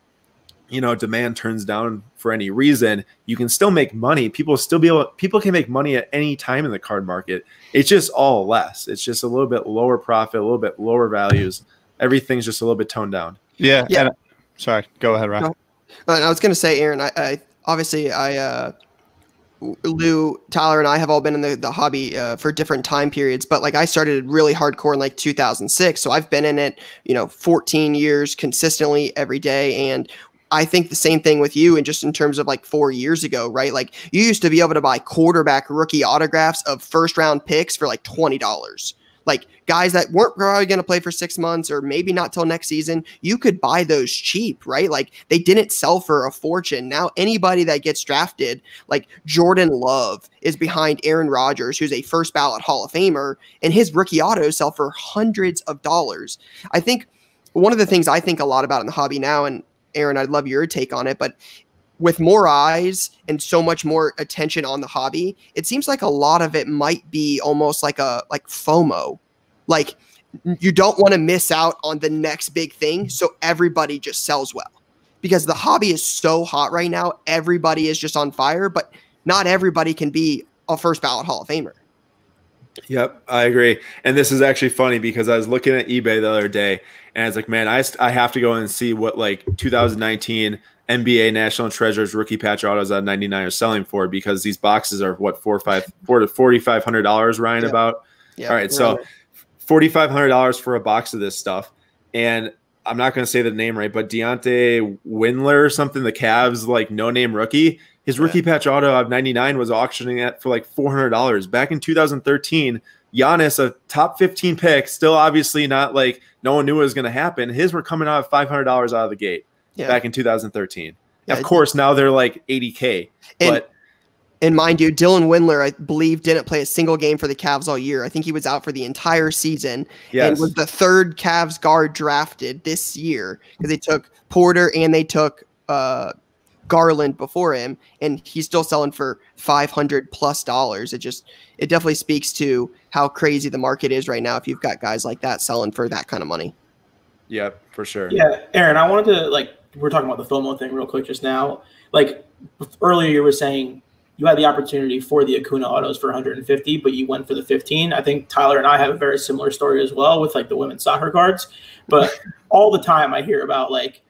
Speaker 4: demand turns down for any reason, you can still make money. People can make money at any time in the card market. It's just all less. It's just a little bit lower profit, a little bit lower values. Everything's just a little bit toned down.
Speaker 2: Yeah. And, sorry, go ahead, Ryan.
Speaker 1: I was going to say, Aaron, obviously, Lou, Tyler, and I have all been in the hobby for different time periods, but like I started really hardcore in like 2006. So I've been in it, 14 years consistently every day. And I think the same thing with you and just in terms of like 4 years ago, right? Like you used to be able to buy quarterback rookie autographs of first round picks for like $20. Like guys that weren't probably going to play for 6 months or maybe not till next season, you could buy those cheap, right? Like they didn't sell for a fortune. Now anybody that gets drafted, like Jordan Love is behind Aaron Rodgers, who's a first ballot Hall of Famer, and his rookie autos sell for hundreds of dollars. I think one of the things I think a lot about in the hobby now, and Aaron, I'd love your take on it, but with more eyes and so much more attention on the hobby, it seems like a lot of it might be almost like FOMO. Like you don't want to miss out on the next big thing. So everybody just sells well. because the hobby is so hot right now. Everybody is just on fire, but not everybody can be a first ballot Hall of Famer.
Speaker 4: Yep, I agree. And this is actually funny because I was looking at eBay the other day and I was like, man, I have to go and see what like 2019 NBA National Treasures rookie patch autos at 99 are selling for, because these boxes are what, $4,500, Ryan,
Speaker 1: Yep.
Speaker 4: about.
Speaker 1: Yep.
Speaker 4: All right, so $4,500 for a box of this stuff. And I'm not going to say the name right, but Deontay Windler or something, the Cavs like no-name rookie, his rookie patch auto of 99 was auctioning at for like $400. Back in 2013, Giannis, a top 15 pick, still obviously not like no one knew what was going to happen. His were coming out at $500 out of the gate back in 2013.
Speaker 1: Yeah.
Speaker 4: Of course, now they're like $80K.
Speaker 1: And mind you, Dylan Windler, I believe, didn't play a single game for the Cavs all year. I think he was out for the entire season.
Speaker 4: Yes.
Speaker 1: And was the third Cavs guard drafted this year, because they took Porter and they took Garland before him, and he's still selling for $500+. It definitely speaks to how crazy the market is right now if you've got guys like that selling for that kind of money.
Speaker 4: Yeah, for sure.
Speaker 3: Yeah, Aaron, I wanted to, like, we're talking about the FOMO thing real quick just now. Like, earlier you were saying you had the opportunity for the Acuna autos for 150, but you went for the 15. I think Tyler and I have a very similar story as well with like the women's soccer cards. But all the time I hear about like,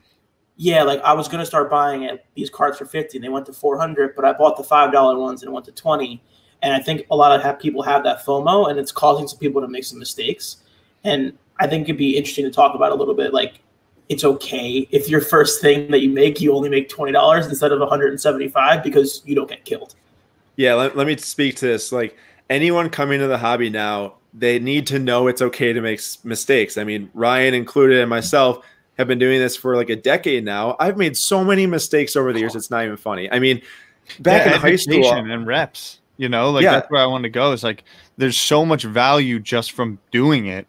Speaker 3: yeah, like I was going to start buying these cards for 50 and they went to 400, but I bought the $5 ones and it went to 20. And I think a lot of people have that FOMO, and it's causing some people to make some mistakes. And I think it'd be interesting to talk about a little bit, like, it's okay if your first thing that you make, you only make $20 instead of $175 because you don't get killed.
Speaker 4: Yeah, let me speak to this. Like, anyone coming to the hobby now, they need to know it's okay to make mistakes. I mean, Ryan included and myself have been doing this for like a decade now. I've made so many mistakes over the years, it's not even funny. I mean, back in high school
Speaker 2: and reps, that's where I want to go. Is like, there's so much value just from doing it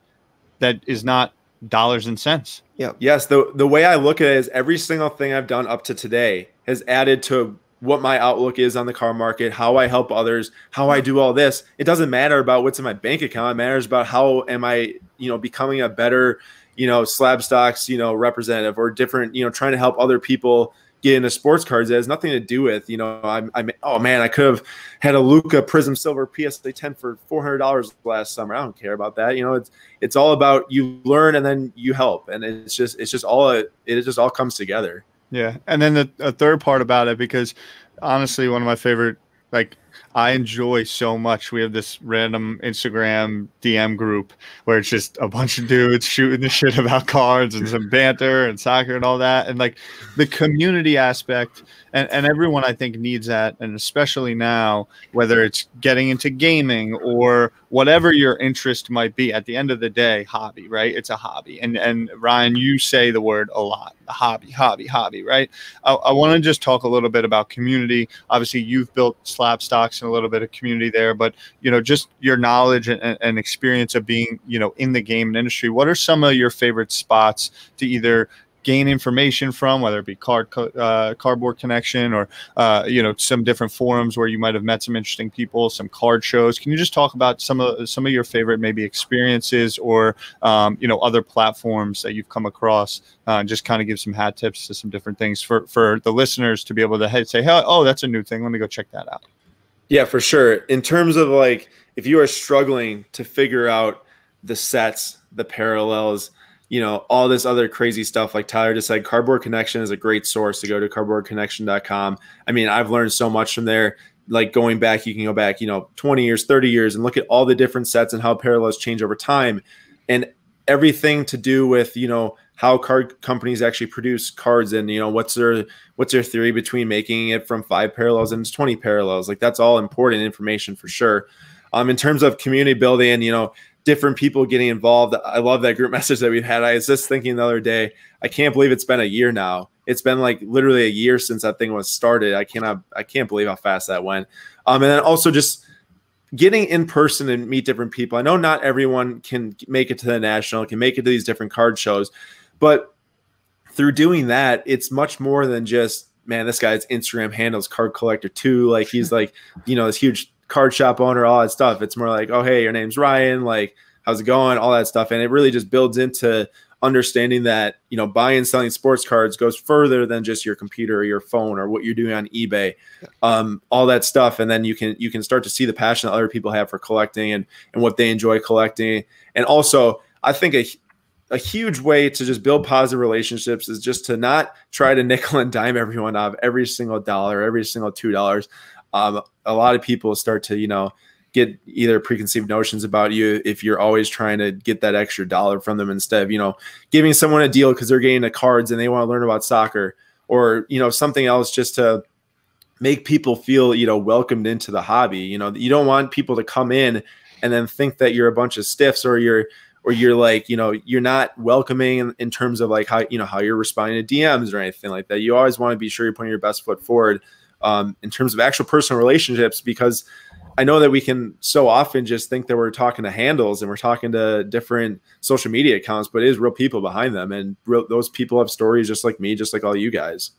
Speaker 2: that is not dollars and cents.
Speaker 1: Yeah.
Speaker 4: Yes. The way I look at it is every single thing I've done up to today has added to what my outlook is on the car market, how I help others, how I do all this. It doesn't matter about what's in my bank account. It matters about how am I, becoming a better, SlabStox, representative, or different, trying to help other people get into sports cards. It has nothing to do with, oh man, I could have had a Luca Prism Silver PSA 10 for $400 last summer. I don't care about that. It's all about you learn and then you help. And it just all comes together.
Speaker 2: Yeah. And then the third part about it, because honestly, one of my favorite, like, I enjoy so much. We have this random Instagram DM group where it's just a bunch of dudes shooting the shit about cards and some banter and soccer and all that. And like the community aspect, and everyone I think needs that. And especially now, whether it's getting into gaming or whatever your interest might be, at the end of the day, hobby, right? It's a hobby. And Ryan, you say the word a lot, hobby, right? I want to just talk a little bit about community. Obviously, you've built SlabStox and a little bit of community there, but just your knowledge and experience of being, in the game and industry. What are some of your favorite spots to either gain information from, whether it be Cardboard Connection or some different forums where you might have met some interesting people, some card shows? Can you just talk about some of your favorite maybe experiences or other platforms that you've come across, just kind of give some hat tips to some different things for the listeners to be able to say, hey, oh, that's a new thing, let me go check that out?
Speaker 4: Yeah, for sure. In terms of like, if you are struggling to figure out the sets, the parallels, all this other crazy stuff, like Tyler just said, Cardboard Connection is a great source to go to, cardboardconnection.com. I mean, I've learned so much from there. Like going back, you can go back, 20 years, 30 years and look at all the different sets and how parallels change over time, and everything to do with, how card companies actually produce cards, and, what's their theory between making it from 5 parallels into 20 parallels. Like, that's all important information for sure. In terms of community building, different people getting involved, I love that group message that we've had. I was just thinking the other day, I can't believe it's been a year now. It's been like literally a year since that thing was started. I can't believe how fast that went. And then also just getting in person and meet different people. I know not everyone can make it to the national, can make it to these different card shows, but through doing that, it's much more than just, man, this guy's Instagram handles Card Collector 2. Like, he's like, this huge card shop owner, all that stuff. It's more like, oh, hey, your name's Ryan. Like, how's it going? All that stuff. And it really just builds into understanding that, you know, buying and selling sports cards goes further than just your computer or your phone or what you're doing on eBay, all that stuff. And then you can start to see the passion that other people have for collecting and what they enjoy collecting. And also, I think a huge way to just build positive relationships is just to not try to nickel and dime everyone off every single dollar, every single $2. A lot of people start to, you know, get either preconceived notions about you if you're always trying to get that extra dollar from them instead of, you know, giving someone a deal because they're getting the cards and they want to learn about soccer, or, you know, something else just to make people feel, you know, welcomed into the hobby. You know, you don't want people to come in and then think that you're a bunch of stiffs, or you're like, you know, you're not welcoming in terms of like how, you know, how you're responding to DMs or anything like that. You always want to be sure you're putting your best foot forward in terms of actual personal relationships, because I know that we can so often just think that we're talking to handles and we're talking to different social media accounts, but it is real people behind them. And those people have stories just like me, just like all you guys.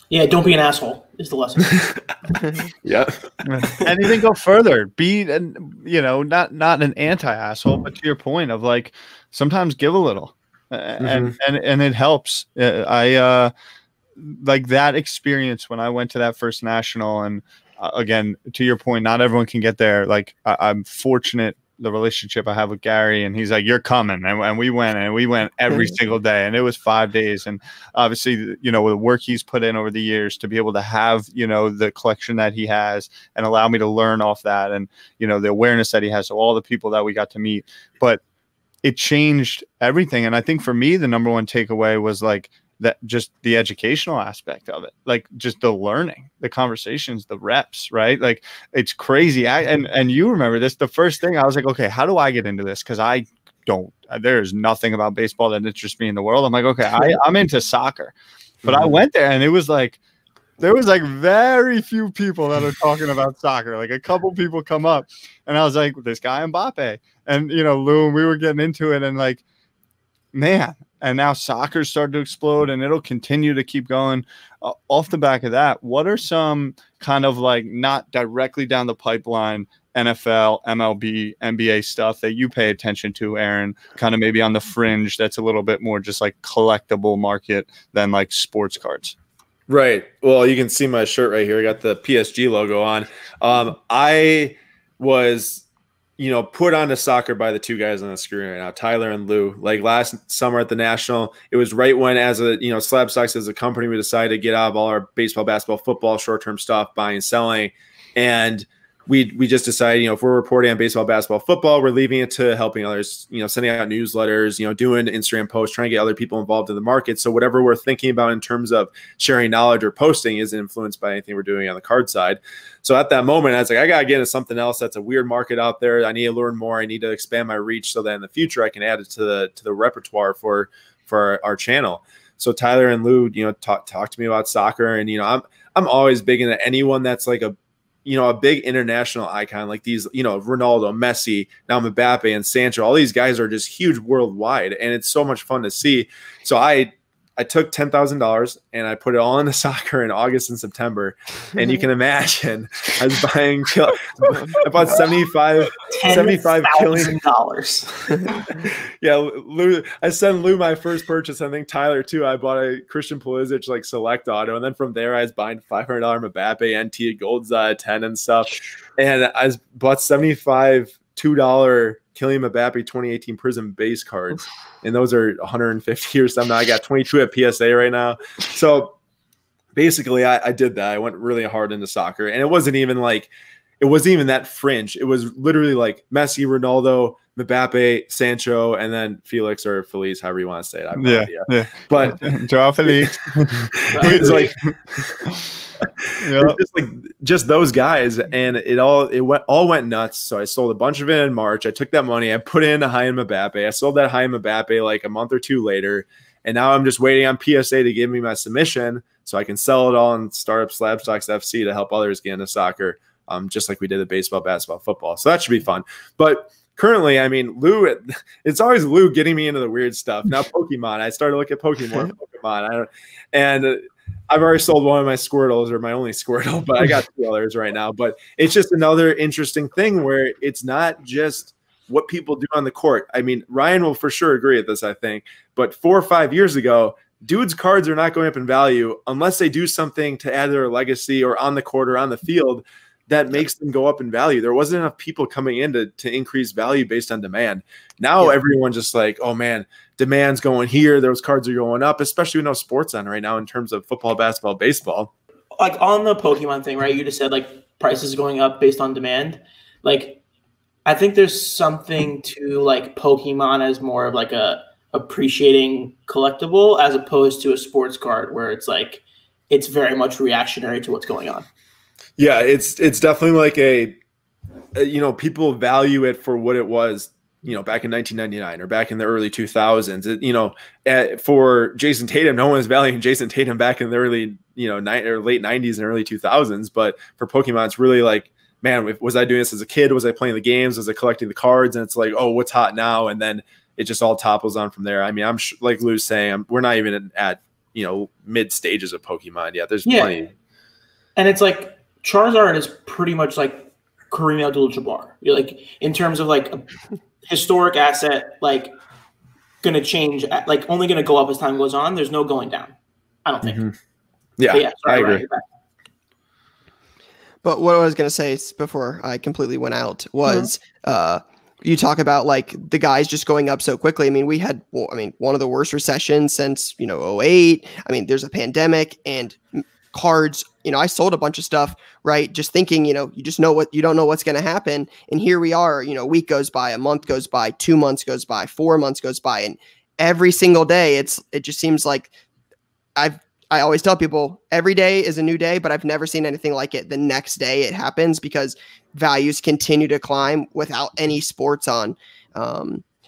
Speaker 3: Yeah, don't be an asshole is the lesson.
Speaker 4: Yeah.
Speaker 2: And even go further. Be, you know, not an anti-asshole, but to your point of like sometimes give a little, and it helps. I like that experience when I went to that first national, and again, to your point, not everyone can get there. Like I'm fortunate. The relationship I have with Gary, and he's like, you're coming. And we went every single day, and it was 5 days. And obviously, you know, the work he's put in over the years to be able to have, you know, the collection that he has and allow me to learn off that, and, you know, the awareness that he has. So all the people that we got to meet, but it changed everything. And I think for me, the number one takeaway was like that, just the educational aspect of it, like just the learning, the conversations, the reps, right? Like it's crazy. And you remember this, the first thing I was like, okay, how do I get into this? Cause there's nothing about baseball that interests me in the world. I'm like, okay, I'm into soccer, but I went there and it was like, there was like very few people that are talking about soccer. Like a couple people come up and I was like, this guy Mbappe, and, you know, Lou, and we were getting into it, and like, man, and now soccer started to explode, and it'll continue to keep going. Off the back of that, what are some kind of like not directly down the pipeline NFL, MLB, NBA stuff that you pay attention to, Aaron, kind of maybe on the fringe that's a little bit more just like collectible market than like sports cards?
Speaker 4: Right. Well, you can see my shirt right here. I got the PSG logo on. I was, you know, put onto soccer by the two guys on the screen right now, Tyler and Lou. Like last summer at the National, it was right when, as a, you know, SlabStox as a company, we decided to get out of all our baseball, basketball, football, short-term stuff, buying and selling. And we just decided, you know, if we're reporting on baseball, basketball, football, we're leaving it to helping others, you know, sending out newsletters, you know, doing Instagram posts, trying to get other people involved in the market. So whatever we're thinking about in terms of sharing knowledge or posting isn't influenced by anything we're doing on the card side. So at that moment, I was like, I got to get into something else. That's a weird market out there. I need to learn more. I need to expand my reach so that in the future I can add it to the repertoire for our channel. So Tyler and Lou, you know, talk to me about soccer. And, you know, I'm always big into anyone that's like a big international icon, like these, you know, Ronaldo, Messi, now Mbappe and Sancho. All these guys are just huge worldwide, and it's so much fun to see. So I took $10,000 and I put it all into soccer in August and September. And you can imagine I was buying, I bought $75 killing
Speaker 3: dollars.
Speaker 4: Yeah, Lou, I sent Lou my first purchase. I think Tyler too. I bought a Christian Pulisic like select auto, and then from there I was buying $500 Mbappe NT Golds 10 and stuff. And I bought $75 $2 Kylian Mbappe 2018 Prism base cards, and those are 150 or something. I got 22 at PSA right now. So basically, I did that. I went really hard into soccer, and it wasn't even that fringe. It was literally like Messi, Ronaldo, Mbappe, Sancho, and then Felix or Feliz, however you want to say it. I have no idea. Yeah. But
Speaker 2: Joao Felix.
Speaker 4: It's like just those guys, and it all went nuts. So I sold a bunch of it in March. I took that money, I put it into Kylian Mbappe. I sold that Kylian Mbappe like a month or two later, and now I'm just waiting on PSA to give me my submission so I can sell it all and start up SlabStox FC to help others get into soccer, just like we did with baseball, basketball, football. So that should be fun. But currently, I mean, Lou, it's always Lou getting me into the weird stuff. Now Pokemon, I started looking at Pokemon. I've already sold one of my Squirtles, or my only Squirtle, but I got 2 others right now. But it's just another interesting thing where it's not just what people do on the court. I mean, Ryan will for sure agree with this, I think. But 4 or 5 years ago, dudes' cards are not going up in value unless they do something to add to their legacy or on the court or on the field that makes them go up in value. There wasn't enough people coming in to increase value based on demand. Now everyone's just like, oh man, demand's going here. Those cards are going up, especially with no sports on right now in terms of football, basketball, baseball.
Speaker 3: Like on the Pokemon thing, right? You just said like prices going up based on demand. Like I think there's something to like Pokemon as more of like a appreciating collectible as opposed to a sports card where it's like it's very much reactionary to what's going on.
Speaker 4: Yeah, it's definitely like a people value it for what it was, back in 1999 or back in the early 2000s. For Jason Tatum, no one was valuing Jason Tatum back in the early, late 90s and early 2000s. But for Pokemon, it's really like, man, was I doing this as a kid? Was I playing the games? Was I collecting the cards? And it's like, oh, what's hot now? And then it just all topples on from there. I mean, I'm like Lou's saying, we're not even at mid stages of Pokemon yet. There's plenty.
Speaker 3: And it's like Charizard is pretty much like Kareem Abdul-Jabbar. You're like in terms of like a historic asset, like going to change, like only going to go up as time goes on. There's no going down. I don't think.
Speaker 4: Mm-hmm. Yeah, I agree.
Speaker 1: But what I was going to say before I completely went out was you talk about like the guys just going up so quickly. I mean, we had, one of the worst recessions since, 08. I mean, there's a pandemic and cards, I sold a bunch of stuff, right? Just thinking, you just know you don't know what's going to happen. And here we are, a week goes by, a month goes by, 2 months goes by, 4 months goes by. And every single day, it just seems like I always tell people every day is a new day, but I've never seen anything like it. The next day it happens because values continue to climb without any sports on.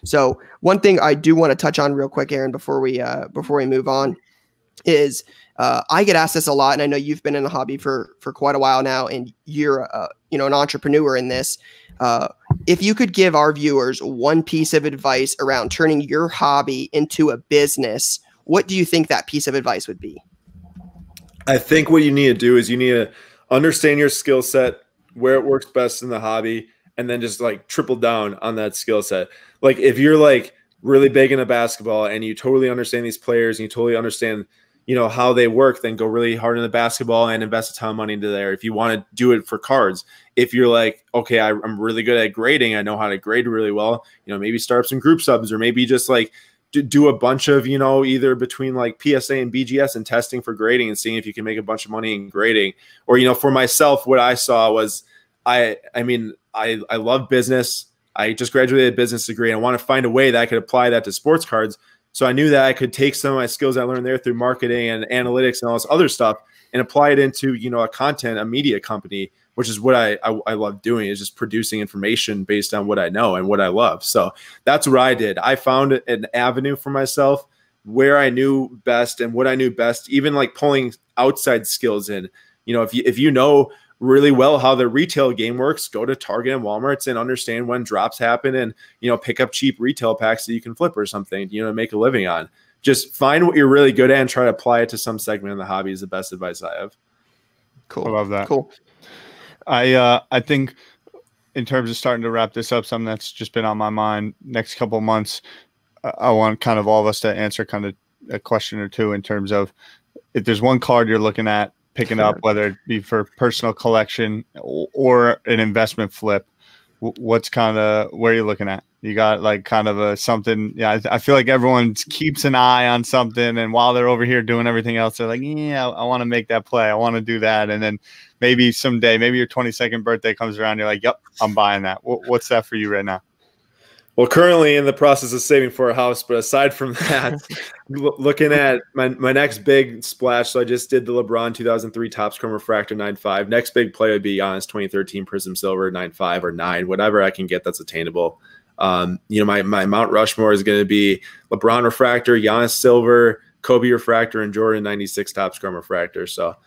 Speaker 1: So one thing I do want to touch on real quick, Aaron, before we move on is I get asked this a lot, and I know you've been in the hobby for quite a while now, and you're an entrepreneur in this. If you could give our viewers one piece of advice around turning your hobby into a business, what do you think that piece of advice would be?
Speaker 4: I think what you need to do is you need to understand your skill set, where it works best in the hobby, and then just like triple down on that skill set. Like if you're like really big into basketball and you totally understand these players and you totally understand how they work, then go really hard in the basketball and invest a ton of money into there. If you want to do it for cards, if you're like, okay, I'm really good at grading, I know how to grade really well, maybe start up some group subs, or maybe just like do a bunch of, either between like PSA and BGS and testing for grading and seeing if you can make a bunch of money in grading. Or, for myself, what I saw was I love business. I just graduated a business degree. And I want to find a way that I could apply that to sports cards. So I knew that I could take some of my skills I learned there through marketing and analytics and all this other stuff and apply it into, a media company, which is what I love doing, is just producing information based on what I know and what I love. So that's what I did. I found an avenue for myself where I knew best and what I knew best, even like pulling outside skills in. If you know really well how the retail game works, go to Target and Walmart's and understand when drops happen and, pick up cheap retail packs that you can flip or something, to make a living on. Just find what you're really good at and try to apply it to some segment of the hobby is the best advice I have.
Speaker 1: Cool.
Speaker 2: I love that.
Speaker 1: Cool.
Speaker 2: I think in terms of starting to wrap this up, something that's just been on my mind next couple of months, I want kind of all of us to answer kind of a question or two in terms of if there's one card you're looking at picking up, whether it be for personal collection or an investment flip, what's kind of where you're looking at? You got like kind of a something. Yeah, I feel like everyone keeps an eye on something, and while they're over here doing everything else, they're like, yeah, I want to make that play. I want to do that. And then maybe someday, maybe your 22nd birthday comes around, you're like, yep, I'm buying that. What's that for you right now?
Speaker 4: Well, currently in the process of saving for a house, but aside from that, looking at my next big splash. So I just did the LeBron 2003 Topps Chrome Refractor 9.5. Next big play would be Giannis 2013 Prism Silver 9.5 or 9, whatever I can get that's attainable. My Mount Rushmore is going to be LeBron Refractor, Giannis Silver, Kobe Refractor, and Jordan 96 Topps Chrome Refractor. So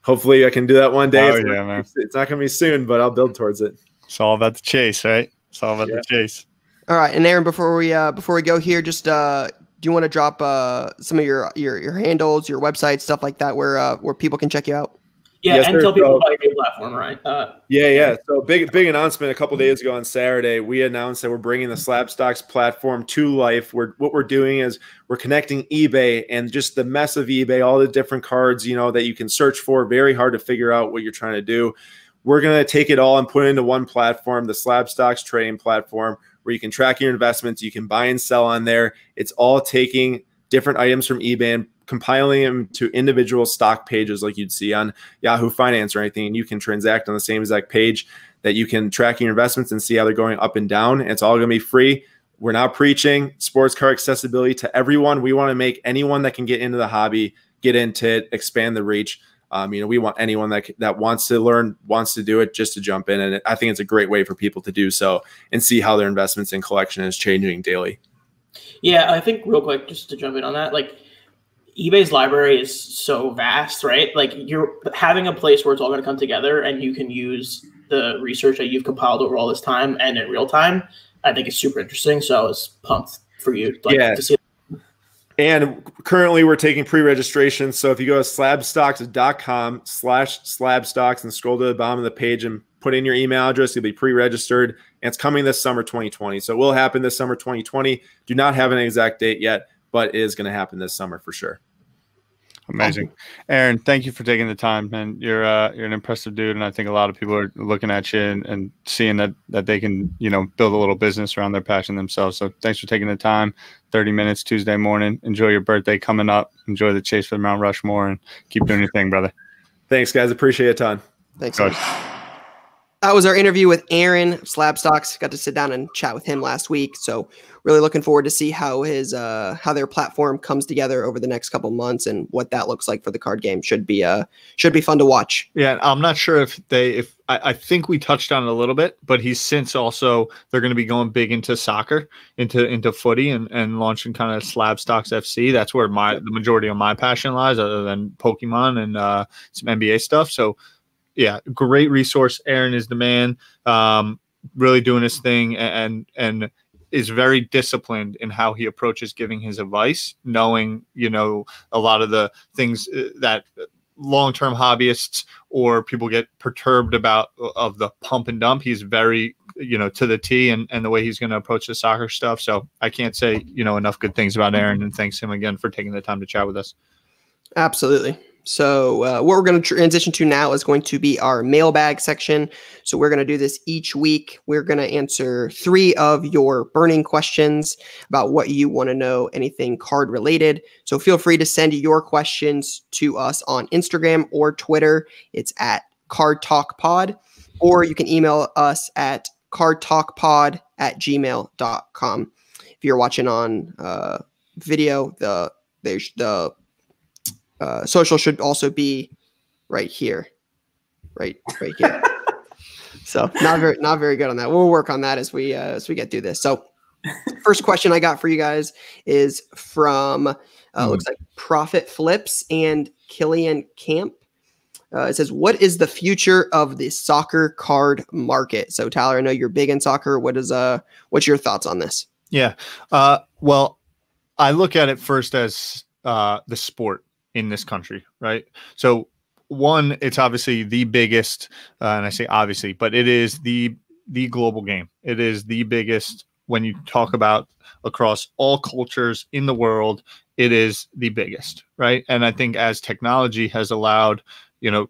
Speaker 4: hopefully I can do that one day.
Speaker 2: Oh, man.
Speaker 4: It's not going to be soon, but I'll build towards it.
Speaker 2: It's all about the chase, right? It's all about the chase.
Speaker 1: All right, and Aaron, before we go here, just do you want to drop some of your handles, your website, stuff like that, where people can check you out?
Speaker 3: Yeah,
Speaker 4: yes,
Speaker 3: and tell people about your new platform, right?
Speaker 4: Yeah. So big announcement a couple days ago on Saturday. We announced that we're bringing the SlabStox platform to life. What we're doing is we're connecting eBay and just the mess of eBay, all the different cards, that you can search for. Very hard to figure out what you're trying to do. We're going to take it all and put it into one platform, the SlabStox trading platform, where you can track your investments. You can buy and sell on there. It's all taking different items from eBay and compiling them to individual stock pages like you'd see on Yahoo Finance or anything. And you can transact on the same exact page that you can track your investments and see how they're going up and down. And it's all going to be free. We're not preaching sports car accessibility to everyone. We want to make anyone that can get into the hobby, get into it, expand the reach. We want anyone that wants to learn, wants to do it, just to jump in. And I think it's a great way for people to do so and see how their investments and collection is changing daily.
Speaker 3: Yeah, I think real quick, just to jump in on that, like eBay's library is so vast, right? Like you're having a place where it's all going to come together and you can use the research that you've compiled over all this time and in real time. I think it's super interesting. So I was pumped for you to see.
Speaker 4: And currently we're taking pre-registration. So if you go to slabstox.com/slabstox and scroll to the bottom of the page and put in your email address, you'll be pre-registered. And it's coming this summer 2020. So it will happen this summer 2020. Do not have an exact date yet, but it is going to happen this summer for sure.
Speaker 2: Amazing. Aaron, thank you for taking the time, man. You're an impressive dude, and I think a lot of people are looking at you and seeing that they can, build a little business around their passion themselves. So thanks for taking the time. 30 minutes Tuesday morning. Enjoy your birthday coming up. Enjoy the chase for Mount Rushmore, and keep doing your thing, brother.
Speaker 4: Thanks, guys. Appreciate it a ton.
Speaker 1: Thanks. That was our interview with Aaron of SlabStox. Got to sit down and chat with him last week. So really looking forward to see how how their platform comes together over the next couple months and what that looks like for the card game. Should be fun to watch.
Speaker 2: Yeah, I'm not sure if I think we touched on it a little bit, but they're going to be going big into soccer, into footy and launching kind of SlabStox FC. That's where the majority of my passion lies, other than Pokemon and some NBA stuff. So yeah, great resource. Aaron is the man, really doing his thing and is very disciplined in how he approaches giving his advice, knowing, a lot of the things that long-term hobbyists or people get perturbed about of the pump and dump. He's very, to the T and the way he's going to approach the soccer stuff. So I can't say, enough good things about Aaron, and thanks him again for taking the time to chat with us.
Speaker 1: Absolutely. So what we're going to transition to now is going to be our mailbag section. So we're going to do this each week. We're going to answer 3 of your burning questions about what you want to know, anything card related. So feel free to send your questions to us on Instagram or Twitter. It's at Card Talk Pod, or you can email us at cardtalkpod@gmail.com. If you're watching on video, the social should also be right here, right here. So not very good on that. We'll work on that as we get through this. So first question I got for you guys is from looks like Profit Flips and Killian Camp. It says, what is the future of the soccer card market? So Tyler, I know you're big in soccer. What's your thoughts on this?
Speaker 2: Yeah. Well, I look at it first as the sport in this country, right? So one, it's obviously the biggest, and I say obviously, but it is the global game. It is the biggest when you talk about across all cultures in the world. It is the biggest, right? And I think as technology has allowed,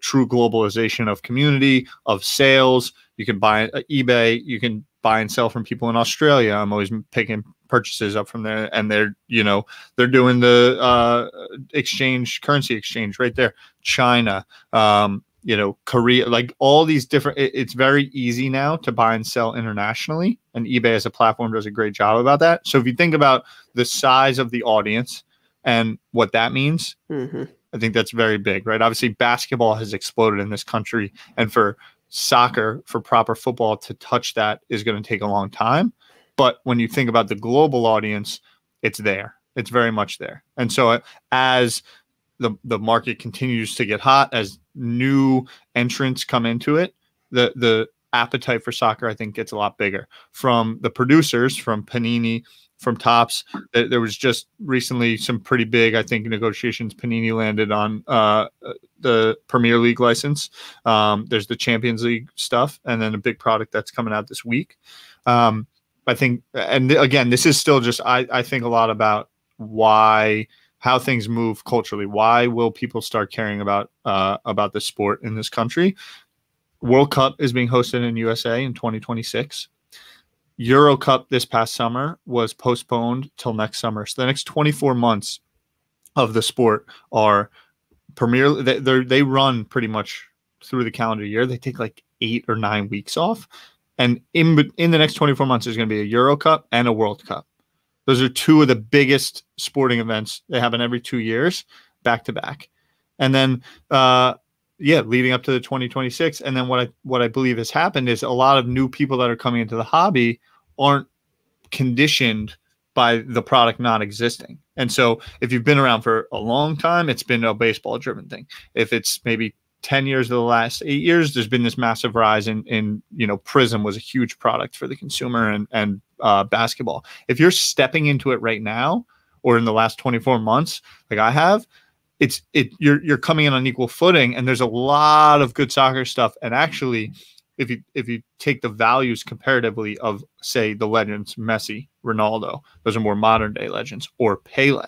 Speaker 2: true globalization of community, of sales, you can buy eBay, you can buy and sell from people in Australia. I'm always picking purchases up from there, and they're doing the currency exchange right there. China, Korea, like all these different, it's very easy now to buy and sell internationally, and eBay as a platform does a great job about that. So if you think about the size of the audience and what that means, I think that's very big, right? Obviously basketball has exploded in this country, and for soccer, for proper football to touch that is going to take a long time. But when you think about the global audience, it's there. It's very much there. And so as the market continues to get hot, as new entrants come into it, the appetite for soccer, I think, gets a lot bigger from the producers, from Panini, from Topps. There was just recently some pretty big, I think, negotiations. Panini landed on the Premier League license. There's the Champions League stuff, and then a big product that's coming out this week. I think, and again, this is still just, I think a lot about how things move culturally. Why will people start caring about the sport in this country? World Cup is being hosted in USA in 2026. Euro Cup this past summer was postponed till next summer. So the next 24 months of the sport are they run pretty much through the calendar year. They take like 8 or 9 weeks off. And in the next 24 months, there's going to be a Euro Cup and a World Cup. Those are two of the biggest sporting events. They happen every 2 years, back to back. And then, leading up to the 2026. And then what I believe has happened is a lot of new people that are coming into the hobby aren't conditioned by the product not existing. And so if you've been around for a long time, it's been a baseball driven thing. If it's maybe 10 years of the last 8 years, there's been this massive rise in Prism was a huge product for the consumer and basketball. If you're stepping into it right now or in the last 24 months, like I have, you're coming in on equal footing, and there's a lot of good soccer stuff. And actually, if you take the values comparatively of, say, the legends, Messi, Ronaldo, those are more modern day legends, or Pele.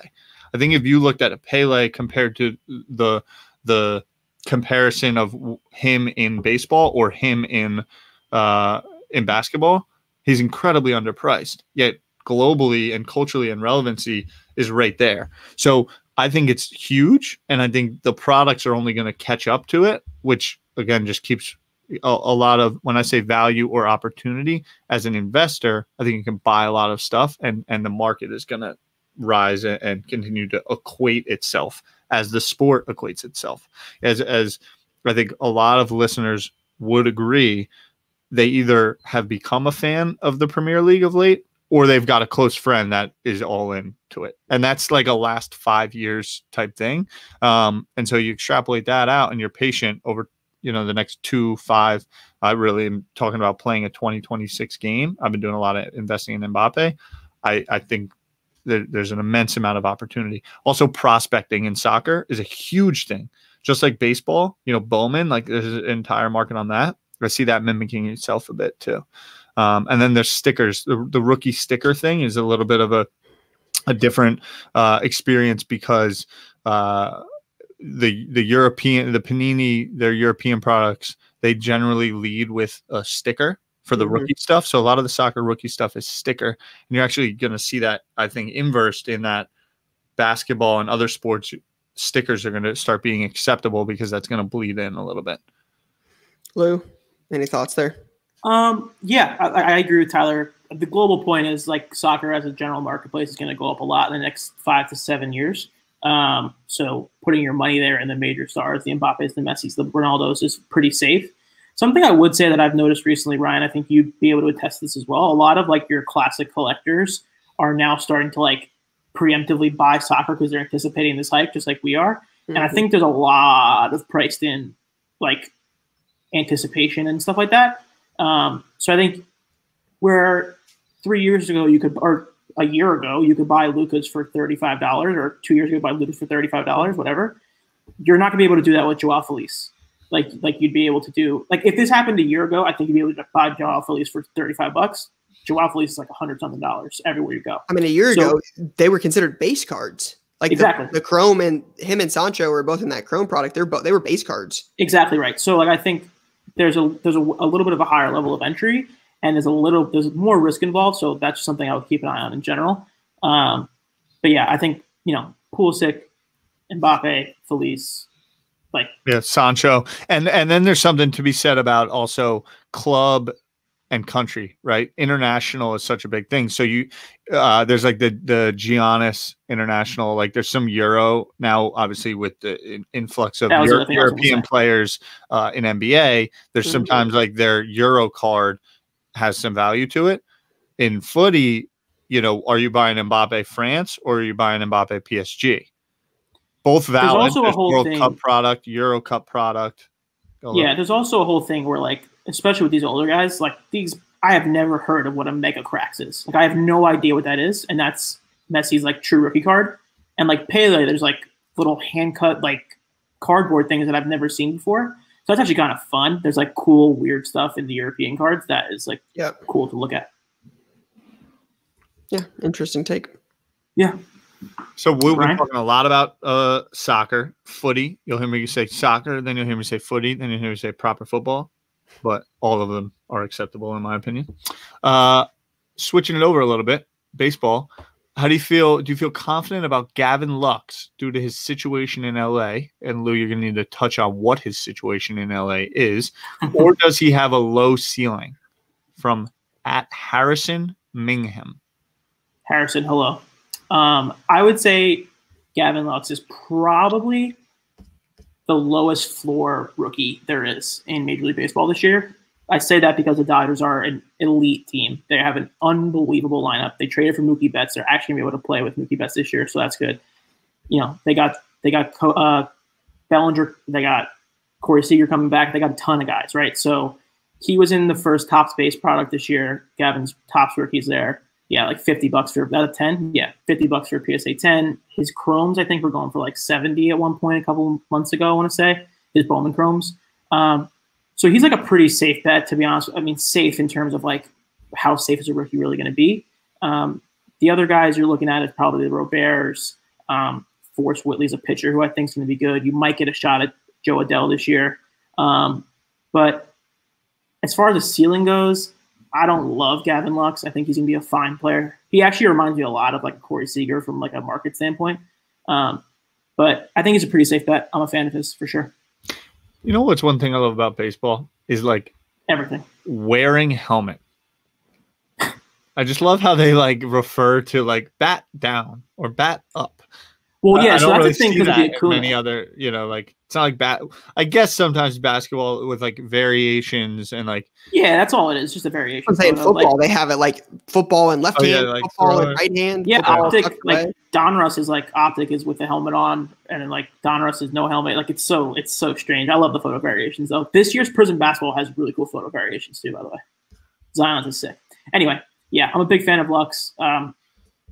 Speaker 2: I think if you looked at a Pele compared to the comparison of him in baseball or him in basketball, he's incredibly underpriced. Yet globally and culturally and relevancy is right there. So I think it's huge, and I think the products are only going to catch up to it, which again just keeps a lot of, when I say value or opportunity as an investor, I think you can buy a lot of stuff, and the market is going to rise and continue to equate itself as the sport equates itself. As I think a lot of listeners would agree, they either have become a fan of the Premier League of late, or they've got a close friend that is all into it. And that's like a last 5 years type thing. And so you extrapolate that out, and you're patient over, the next 2, 5. I really am talking about playing a 2026 game. I've been doing a lot of investing in Mbappe. I think there's an immense amount of opportunity. Also, prospecting in soccer is a huge thing. Just like baseball, Bowman, like there's an entire market on that. I see that mimicking itself a bit too. And then there's stickers. The rookie sticker thing is a little bit of a different experience, because the Panini, their European products, they generally lead with a sticker for the rookie stuff. So a lot of the soccer rookie stuff is sticker, and you're actually going to see that, I think, inversed in that basketball and other sports, stickers are going to start being acceptable, because that's going to bleed in a little bit.
Speaker 1: Lou, any thoughts there?
Speaker 3: Yeah, I agree with Tyler. The global point is, like, soccer as a general marketplace is going to go up a lot in the next 5 to 7 years. So putting your money there in the major stars, the Mbappes, the Messis, the Ronaldos, is pretty safe. Something I would say that I've noticed recently, Ryan, I think you'd be able to attest to this as well. A lot of like your classic collectors are now starting to like preemptively buy soccer because they're anticipating this hype, just like we are. And I think there's a lot of priced in like anticipation and stuff like that. So I think where 3 years ago or a year ago, you could buy Lucas for $35, or 2 years ago buy Lucas for $35, whatever. You're not gonna be able to do that with Joao Feliz. Like you'd be able to do, like, if this happened a year ago, I think you'd be able to buy Joao Feliz for $35. Joao Feliz is like $100-something everywhere you go.
Speaker 1: I mean, a year ago, they were considered base cards. Like
Speaker 3: exactly.
Speaker 1: The Chrome, and him and Sancho were both in that Chrome product. They were base cards.
Speaker 3: Exactly right. So like I think there's a little bit of a higher level of entry, and there's more risk involved. So that's something I would keep an eye on in general. But yeah, I think Pulisic, Mbappe, Feliz.
Speaker 2: Yeah, Sancho. And then there's something to be said about also club and country, right? International is such a big thing. So there's like the Giannis International, like there's some Euro now, obviously with the influx of European players in NBA, there's sometimes like their Euro card has some value to it. In footy, are you buying Mbappe France or are you buying Mbappe PSG? Both valid.
Speaker 3: There's also a whole
Speaker 2: World
Speaker 3: thing.
Speaker 2: Cup product, Euro Cup product.
Speaker 3: Yeah, there's also a whole thing where, like, especially with these older guys, like these, I have never heard of what a Mega Cracks is. Like I have no idea what that is, and that's Messi's like true rookie card. And like Pele, there's like little hand cut like cardboard things that I've never seen before. So that's actually kind of fun. There's like cool, weird stuff in the European cards that is like cool to look at.
Speaker 1: Yeah, interesting take.
Speaker 3: Yeah.
Speaker 2: So we've been talking a lot about soccer, footy. You'll hear me say soccer, then you'll hear me say footy, then you'll hear me say proper football. But all of them are acceptable in my opinion. Switching it over a little bit, baseball. How do you feel? Do you feel confident about Gavin Lux due to his situation in LA? And Lou, you're going to need to touch on what his situation in LA is. Or does he have a low ceiling? From @Harrison Mingham.
Speaker 3: Harrison, hello. I would say Gavin Lux is probably the lowest floor rookie there is in Major League Baseball this year. I say that because the Dodgers are an elite team. They have an unbelievable lineup. They traded for Mookie Betts. They're actually going to be able to play with Mookie Betts this year, so that's good. You know, they got Bellinger. They got Corey Seager coming back. They got a ton of guys, right? So he was in the first top space product this year. Gavin's top rookies there. Yeah, like $50 for out of 10. Yeah, $50 for a PSA 10. His chromes, I think, were going for like 70 at one point a couple months ago, I want to say. His Bowman chromes. So he's like a pretty safe bet, to be honest. I mean, safe in terms of like how safe is a rookie really going to be. The other guys you're looking at is probably the Roberts. Forrest Whitley's a pitcher who I think is going to be good. You might get a shot at Joe Adele this year. But as far as the ceiling goes, I don't love Gavin Lux. I think he's going to be a fine player. He actually reminds me a lot of like Corey Seager from like a market standpoint. But I think he's a pretty safe bet. I'm a fan of his for sure.
Speaker 2: You know what's one thing I love about baseball is like
Speaker 3: everything.
Speaker 2: Wearing helmet. I just love how they like refer to like bat down or bat up.
Speaker 3: Well, yeah, so that's
Speaker 2: really
Speaker 3: the thing because of the
Speaker 2: many other, you know, like it's not like bat. I guess sometimes basketball with like variations and like
Speaker 3: that's all it is, just a variation.
Speaker 1: I'm saying football, they have it like football and left hand,
Speaker 2: like
Speaker 1: football and right hand.
Speaker 3: Yeah, optic like Donruss is like optic is with the helmet on, and then like Donruss is no helmet. Like it's so strange. I love the photo variations though. This year's Prism basketball has really cool photo variations too, by the way. Zion's is sick. Anyway, yeah, I'm a big fan of Lux. I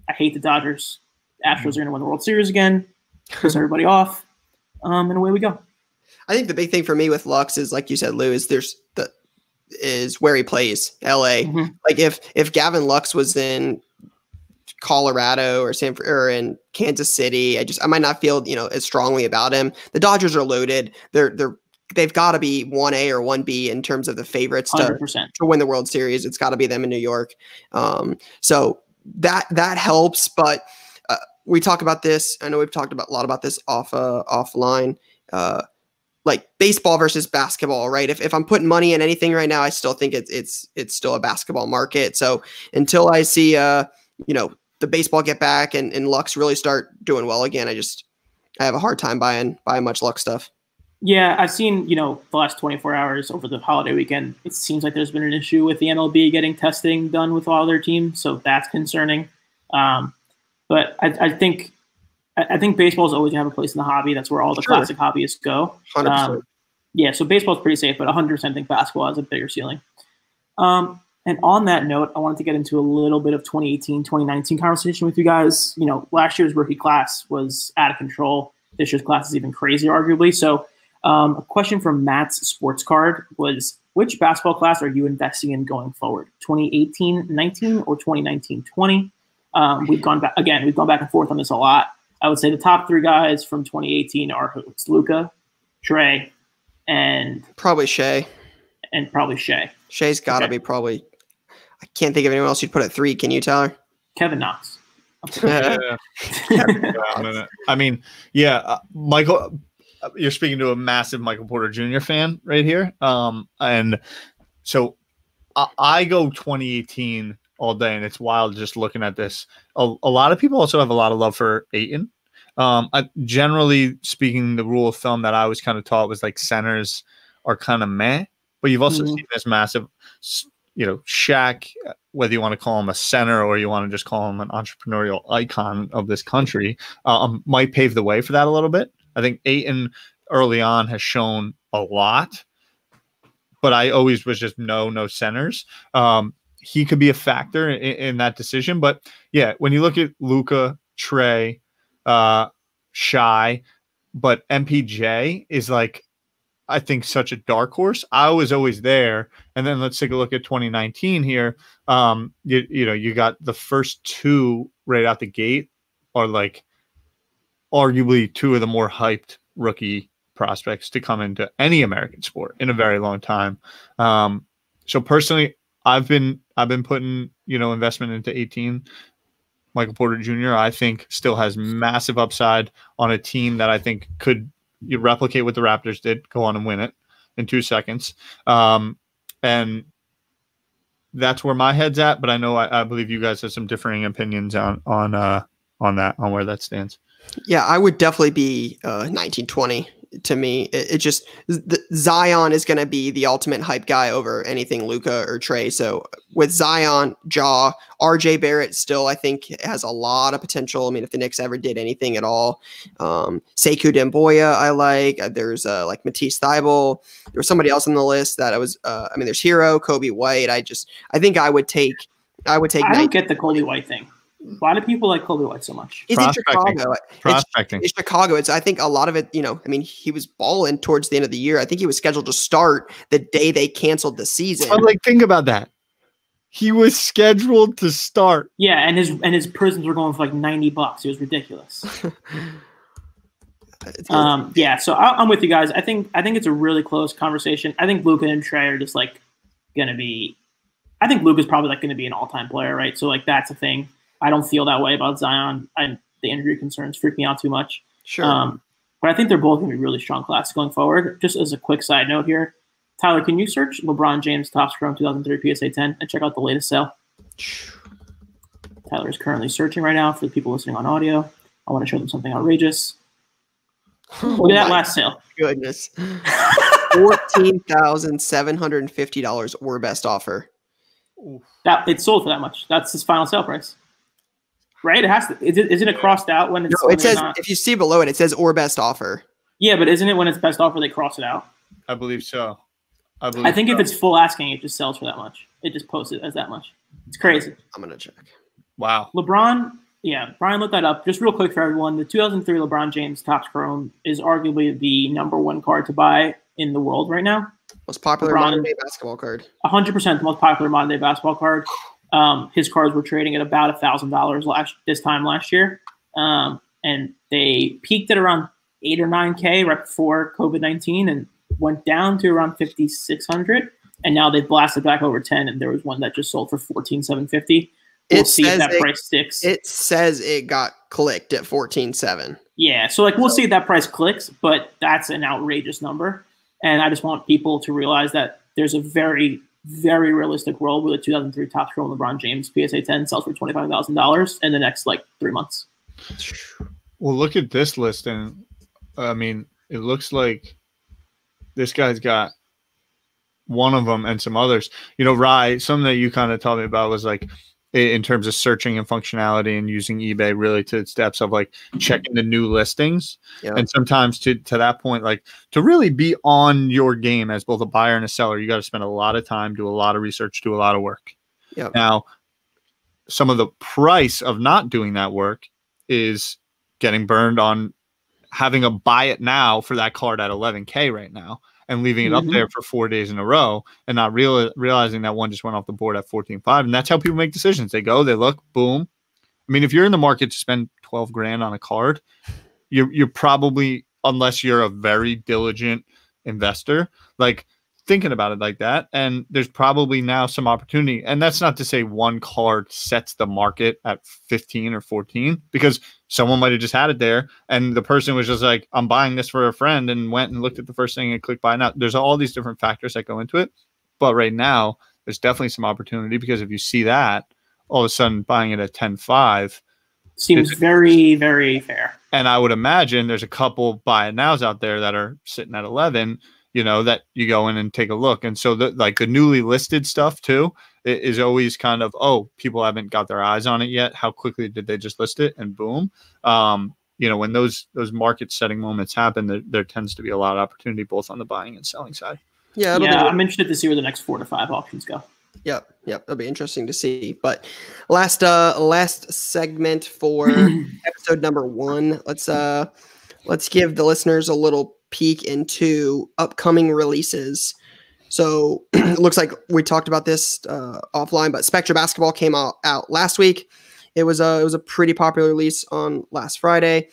Speaker 3: hate the Dodgers. Astros are going to win the World Series again. Piss everybody off. And away we go.
Speaker 1: I think the big thing for me with Lux is, like you said, Lou, is where he plays, LA. Mm-hmm. Like if Gavin Lux was in Colorado or in Kansas City, I might not feel, as strongly about him. The Dodgers are loaded. They've got to be 1A or 1B in terms of the favorites to win the World Series. It's got to be them in New York. So that helps, but we talk about this. I know we've talked a lot about this offline, like baseball versus basketball, right? If I'm putting money in anything right now, I still think it's still a basketball market. So until I see, the baseball get back and Lux really start doing well again, I have a hard time buying much Lux stuff.
Speaker 3: Yeah, I've seen, the last 24 hours over the holiday weekend, it seems like there's been an issue with the MLB getting testing done with all their teams. So that's concerning. But I think baseball is always going to have a place in the hobby. That's where all the classic hobbyists go.
Speaker 1: 100%.
Speaker 3: Yeah, so baseball is pretty safe, but 100% think basketball has a bigger ceiling. And on that note, I wanted to get into a little bit of 2018, 2019 conversation with you guys. Last year's rookie class was out of control. This year's class is even crazier, arguably. So a question from Matt's sports card was, which basketball class are you investing in going forward? 2018-19 or 2019-20? We've gone back and forth on this a lot. I would say the top three guys from 2018 are who? It's Luka, Trey, and
Speaker 1: probably Shea.
Speaker 3: Shea's
Speaker 1: got to be probably. I can't think of anyone else you'd put at 3. Can you, Tyler?
Speaker 3: Kevin Knox.
Speaker 2: I mean, Michael. You're speaking to a massive Michael Porter Jr. fan right here. And so I go 2018 all day, and it's wild just looking at this. A lot of people also have a lot of love for Ayton. Generally speaking, the rule of thumb that I was kind of taught was like centers are kind of meh, but you've also seen this massive, Shaq, whether you want to call him a center or you want to just call him an entrepreneurial icon of this country, might pave the way for that a little bit. I think Ayton early on has shown a lot, but I always was just no centers. he could be a factor in that decision. But yeah, when you look at Luka, Trey, Shy, but MPJ is like, I think, such a dark horse. I was always there. And then let's take a look at 2019 here. You got the first two right out the gate are like arguably two of the more hyped rookie prospects to come into any American sport in a very long time. So personally, I've been putting, investment into 18. Michael Porter Jr., I think, still has massive upside on a team that I think could replicate what the Raptors did, go on and win it in 2 seconds. And that's where my head's at. But I know I believe you guys have some differing opinions on where that stands.
Speaker 1: Yeah, I would definitely be 1920. To me, it just Zion is going to be the ultimate hype guy over anything Luka or Trey. So with Zion, RJ Barrett still, I think, has a lot of potential. I mean, if the Knicks ever did anything at all, Sekou Demboya, I like. There's like Matisse Thybulle. There was somebody else on the list that I was. There's Hero, Kobe White. I think I would take. I
Speaker 3: don't get the Kobe White thing. Why do people like Kobe White so much?
Speaker 1: He's in Chicago.
Speaker 2: Prospecting.
Speaker 1: It's Chicago. I think a lot of it, he was balling towards the end of the year. I think he was scheduled to start the day they canceled the season.
Speaker 2: But think about that. He was scheduled to start.
Speaker 3: Yeah, and his prisons were going for like $90. It was ridiculous. Yeah, so I'm with you guys. I think it's a really close conversation. I think Luka and Trey are just like going to be. I think Luka's probably like going to be an all-time player, right? So like that's a thing. I don't feel that way about Zion. The injury concerns freak me out too much.
Speaker 1: Sure.
Speaker 3: But I think they're both going to be really strong classes going forward. Just as a quick side note here, Tyler, can you search LeBron James Topps Chrome 2003 PSA 10 and check out the latest sale? Tyler is currently searching right now for the people listening on audio. I want to show them something outrageous. Look at that last sale.
Speaker 1: Goodness. $14,750 or best offer.
Speaker 3: That it's sold for that much. That's his final sale price. Right? It has to. Isn't it crossed out when it's?
Speaker 1: No, it says if you see below it says or best offer.
Speaker 3: Yeah, but isn't it when it's best offer they cross it out?
Speaker 2: I believe so.
Speaker 3: I think if it's full asking, it just sells for that much. It just posts it as that much. It's crazy.
Speaker 1: I'm gonna check.
Speaker 2: Wow.
Speaker 3: LeBron. Yeah, Brian, look that up. Just real quick for everyone, the 2003 LeBron James Topps Chrome is arguably the #1 card to buy in the world right now.
Speaker 1: Most popular modern day basketball card.
Speaker 3: 100% the most popular modern day basketball card. His cards were trading at about $1,000 this time last year, and they peaked at around 8 or 9K right before COVID-19 and went down to around 5,600, and now they've blasted back over 10. And there was one that just sold for 14,750. We'll see if that price sticks.
Speaker 1: It says it got clicked at 14,700.
Speaker 3: Yeah, so we'll see if that price clicks, but that's an outrageous number. And I just want people to realize that there's a very, very realistic world where the 2003 Topps Chrome LeBron James PSA 10 sells for $25,000 in the next 3 months.
Speaker 2: Well, look at this list, and I mean, it looks like this guy's got one of them and some others. Rye, something that you kind of told me about was in terms of searching and functionality and using eBay really to steps of checking the new listings. Yeah. And sometimes to that point, to really be on your game as both a buyer and a seller, you got to spend a lot of time, do a lot of research, do a lot of work.
Speaker 1: Yeah.
Speaker 2: Now, some of the price of not doing that work is getting burned on having a buy it now for that card at 11K right now and leaving it up there for 4 days in a row and not realizing that one just went off the board at 14.5. And that's how people make decisions. They go, they look, boom. I mean, if you're in the market to spend 12 grand on a card, you're probably, unless you're a very diligent investor, thinking about it like that. And there's probably now some opportunity. And that's not to say one card sets the market at 15 or 14, because someone might have just had it there. And the person was just like, I'm buying this for a friend, and went and looked at the first thing and clicked buy now. There's all these different factors that go into it. But right now, there's definitely some opportunity, because if you see that, all of a sudden buying it at 10.5
Speaker 3: seems very, very fair.
Speaker 2: And I would imagine there's a couple buy it nows out there that are sitting at 11, that you go in and take a look. And so the newly listed stuff too is always kind of, people haven't got their eyes on it yet. How quickly did they just list it? And boom. When those market setting moments happen, there tends to be a lot of opportunity both on the buying and selling side.
Speaker 1: Yeah.
Speaker 3: I'm interested to see where the next 4 to 5 auctions go.
Speaker 1: Yep. Yep, it'll be interesting to see. But last segment for episode number 1. Let's give the listeners a little peek into upcoming releases. So it looks like we talked about this offline, but Spectra Basketball came out last week. It was a pretty popular release on last Friday,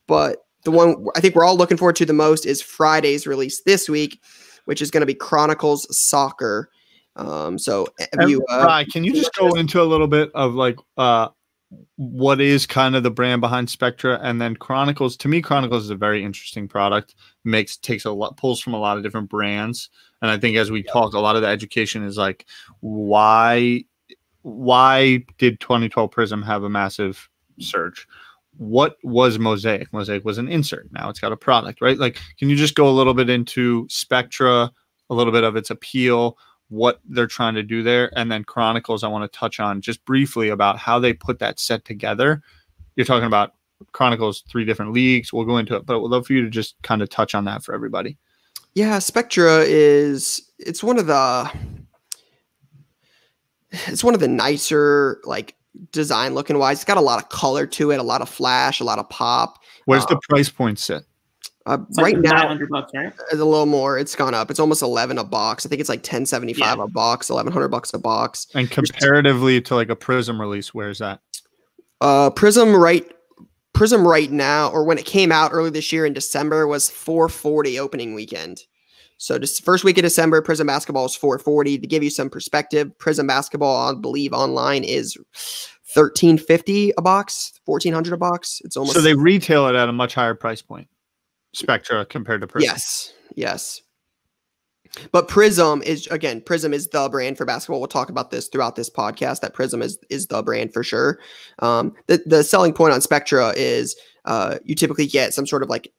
Speaker 1: but the one I think we're all looking forward to the most is Friday's release this week, which is going to be Chronicles Soccer. So
Speaker 2: Ryan, can you just go into a little bit of like what is kind of the brand behind Spectra, and then Chronicles? To me, Chronicles is a very interesting product. Pulls from a lot of different brands, and I think as we talk, a lot of the education is like why did 2012 Prism have a massive surge? What was Mosaic? Mosaic was an insert. Now it's got a product, right? Like, can you just go a little bit into Spectra, a little bit of its appeal, what they're trying to do there, and then Chronicles I want to touch on just briefly about how they put that set together. You're talking about Chronicles 3 different leagues. We'll go into it, but I would love for you to just kind of touch on that for everybody.
Speaker 1: Yeah, Spectra it's one of the nicer, like, design looking wise. It's got a lot of color to it, a lot of flash, a lot of pop.
Speaker 2: Where's the price point sit?
Speaker 1: Right now,
Speaker 3: $900, right?
Speaker 1: It's a little more. It's gone up. It's almost 11 a box. I think it's like 1075 a box, $1,100 a box.
Speaker 2: And comparatively to like a Prism release, where's that?
Speaker 1: Prism right now, or when it came out early this year in December, was $440 opening weekend. So just first week of December, Prism Basketball is $440. To give you some perspective, Prism Basketball, I believe online is $1,350 a box, $1,400 a box. It's almost,
Speaker 2: so they retail it at a much higher price point, Spectra compared to Prism.
Speaker 1: Yes. But Prism is the brand for basketball. We'll talk about this throughout this podcast, that Prism is the brand for sure. The selling point on Spectra is you typically get some sort of like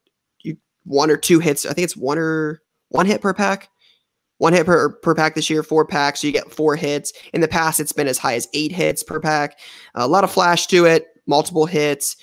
Speaker 1: one or two hits. I think it's one hit per pack. One hit per pack this year, 4 packs. So you get 4 hits. In the past, it's been as high as 8 hits per pack. A lot of flash to it, multiple hits,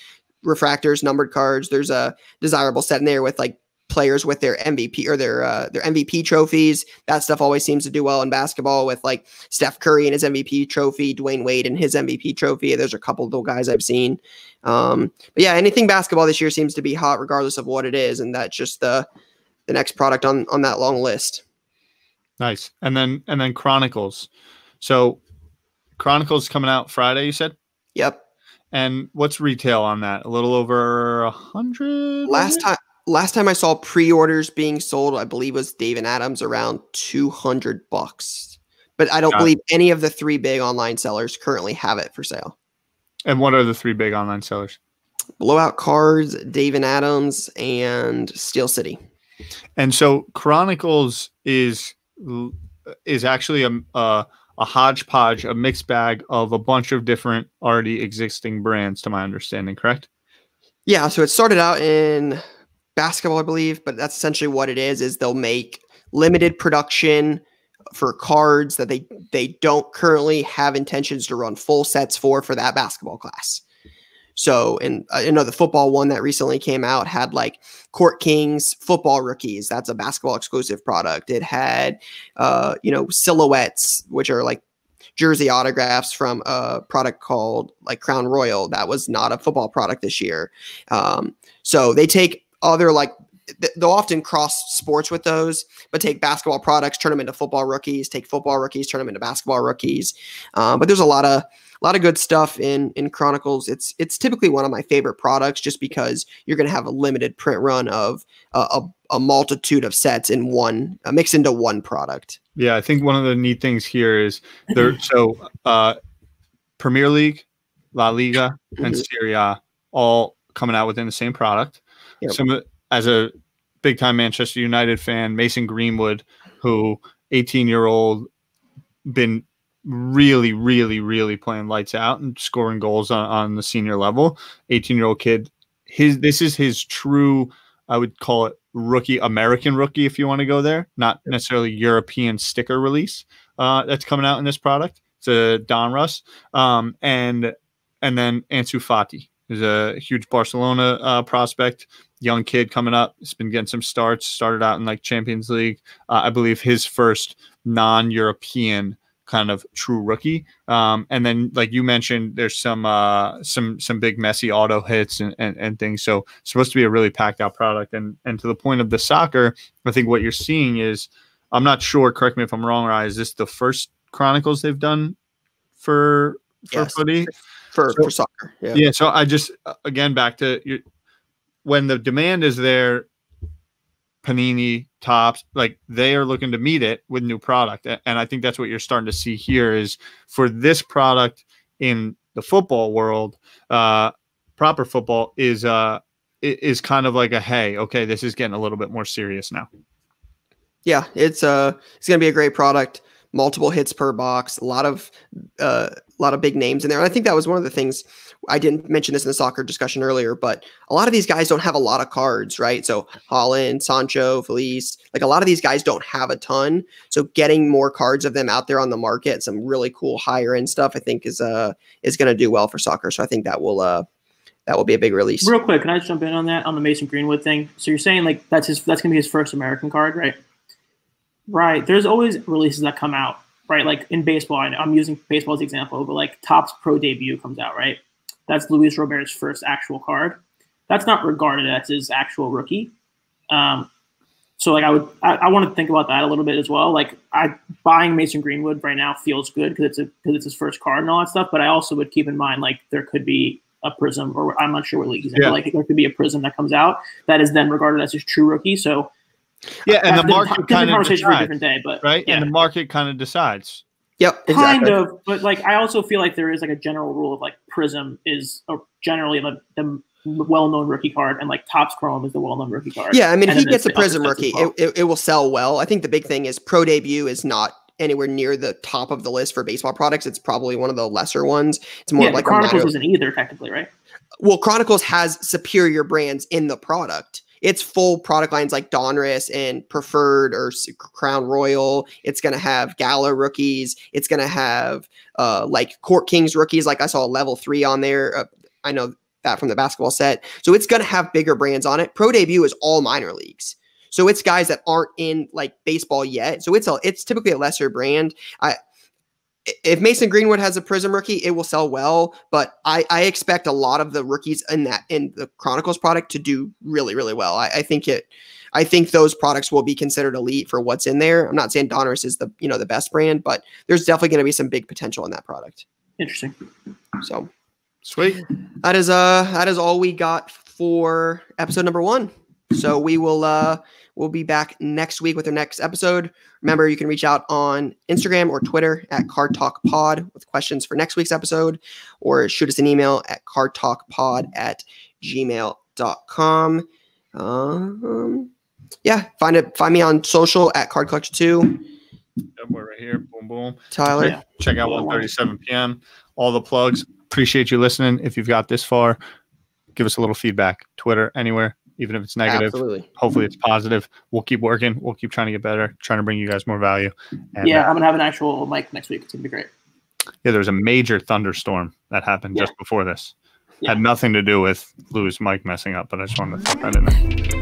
Speaker 1: refractors, numbered cards. There's a desirable set in there with like players with their MVP or their MVP trophies. That stuff always seems to do well in basketball, with like Steph Curry and his MVP trophy, Dwayne Wade and his MVP trophy. There's a couple of those guys I've seen. But yeah, anything basketball this year seems to be hot regardless of what it is. And that's just the next product on that long list.
Speaker 2: Nice. And then Chronicles. So Chronicles coming out Friday, you said?
Speaker 1: Yep.
Speaker 2: And what's retail on that? A little over 100?
Speaker 1: Last time I saw pre-orders being sold, I believe was Dave and Adams, around $200. But I don't believe any of the 3 big online sellers currently have it for sale.
Speaker 2: And what are the 3 big online sellers?
Speaker 1: Blowout Cards, Dave and Adams, and Steel City.
Speaker 2: And so Chronicles is actually a hodgepodge, a mixed bag of a bunch of different already existing brands, to my understanding, correct?
Speaker 1: Yeah, so it started out in basketball, I believe, but that's essentially what it is they'll make limited production for cards that they don't currently have intentions to run full sets for that basketball class. So, and I know the football one that recently came out had like Court Kings football rookies. That's a basketball exclusive product. It had, silhouettes, which are like jersey autographs from a product called like Crown Royal. That was not a football product this year. So they take other they'll often cross sports with those, but take basketball products, turn them into football rookies, take football rookies, turn them into basketball rookies. But there's a lot of good stuff in Chronicles. It's typically one of my favorite products just because you're going to have a limited print run of a multitude of sets in one, mixed into one product.
Speaker 2: Yeah, I think one of the neat things here is Premier League, La Liga, and Serie A all coming out within the same product. Yep. As a big-time Manchester United fan, Mason Greenwood, who 18-year-old, been really, really, really playing lights out and scoring goals on the senior level. 18-year-old kid. This is his true, I would call it American rookie, if you want to go there. Not necessarily European sticker release that's coming out in this product. It's a Donruss. And then Ansu Fati is a huge Barcelona prospect. Young kid coming up. He's been getting some starts. Started out in like Champions League. I believe his first non-European kind of true rookie. And then, like you mentioned, there's some big messy auto hits and things. So it's supposed to be a really packed out product. And to the point of the soccer, I think what you're seeing is, I'm not sure, correct me if I'm wrong, Ryan, is this the first Chronicles they've done for footy?
Speaker 1: For soccer. Yeah.
Speaker 2: Yeah. So I just, again, back to when the demand is there, Panini, Topps, like they are looking to meet it with new product. And I think that's what you're starting to see here is for this product in the football world, proper football is kind of like hey, okay, this is getting a little bit more serious now. Yeah,
Speaker 1: it's going to be a great product. Multiple hits per box, a lot of big names in there. And I think that was one of the things, I didn't mention this in the soccer discussion earlier, but a lot of these guys don't have a lot of cards, right? So Holland, Sancho, Felice, like a lot of these guys don't have a ton. So getting more cards of them out there on the market, some really cool higher end stuff, I think is going to do well for soccer. So I think that will be a big release.
Speaker 3: Real quick, can I just jump in on that, on the Mason Greenwood thing? So you're saying like that's going to be his first American card, right? Right. There's always releases that come out, right? Like in baseball, I'm using baseball as an example, but like Topps Pro Debut comes out, right? That's Luis Robert's first actual card. That's not regarded as his actual rookie. So like I want to think about that a little bit as well. Like buying Mason Greenwood right now feels good because it's his first card and all that stuff. But I also would keep in mind like there could be a Prism, or I'm not sure what league he's in, but like there could be a Prism that comes out that is then regarded as his true rookie. So
Speaker 2: yeah, and the market kind of decides,
Speaker 3: for a different day, but
Speaker 2: right,
Speaker 3: yeah.
Speaker 2: And the market kind of decides.
Speaker 1: Yep, exactly.
Speaker 3: Kind of, but like I also feel like there is like a general rule of like Prism is generally the well-known rookie card, and like Topps Chrome is the well-known rookie card.
Speaker 1: Yeah, I mean, if he gets a Prism rookie, it will sell well. I think the big thing is Pro Debut is not anywhere near the top of the list for baseball products. It's probably one of the lesser ones. It's more like
Speaker 3: Chronicles isn't either technically, right?
Speaker 1: Well, Chronicles has superior brands in the product. It's full product lines like Donruss and Preferred or Crown Royal. It's going to have Gala rookies. It's going to have like Court Kings rookies. Like I saw a level 3 on there. I know that from the basketball set. So it's going to have bigger brands on it. Pro Debut is all minor leagues. So it's guys that aren't in like baseball yet. So it's typically a lesser brand. If Mason Greenwood has a Prism rookie, it will sell well, but I expect a lot of the rookies in the Chronicles product to do really, really well. I think those products will be considered elite for what's in there. I'm not saying Donruss is the best brand, but there's definitely going to be some big potential in that product.
Speaker 3: Interesting.
Speaker 1: So
Speaker 2: sweet.
Speaker 1: That is all we got for episode number 1. So we'll be back next week with our next episode. Remember, you can reach out on Instagram or Twitter at Card Talk Pod with questions for next week's episode, or shoot us an email at cardtalkpod@gmail.com. Yeah, find me on social at Card Collector 2.
Speaker 2: We're right here. Boom, boom.
Speaker 1: Tyler.
Speaker 2: Yeah. Check out 1:37 p.m. All the plugs. Appreciate you listening. If you've got this far, give us a little feedback. Twitter, anywhere. Even if it's negative,
Speaker 1: absolutely.
Speaker 2: Hopefully it's positive. We'll keep working. We'll keep trying to get better, trying to bring you guys more value. And,
Speaker 3: I'm going to have an actual mic next week. It's going to be great.
Speaker 2: Yeah, there was a major thunderstorm that happened just before this. Had nothing to do with Lou's mic messing up, but I just wanted to throw that in there.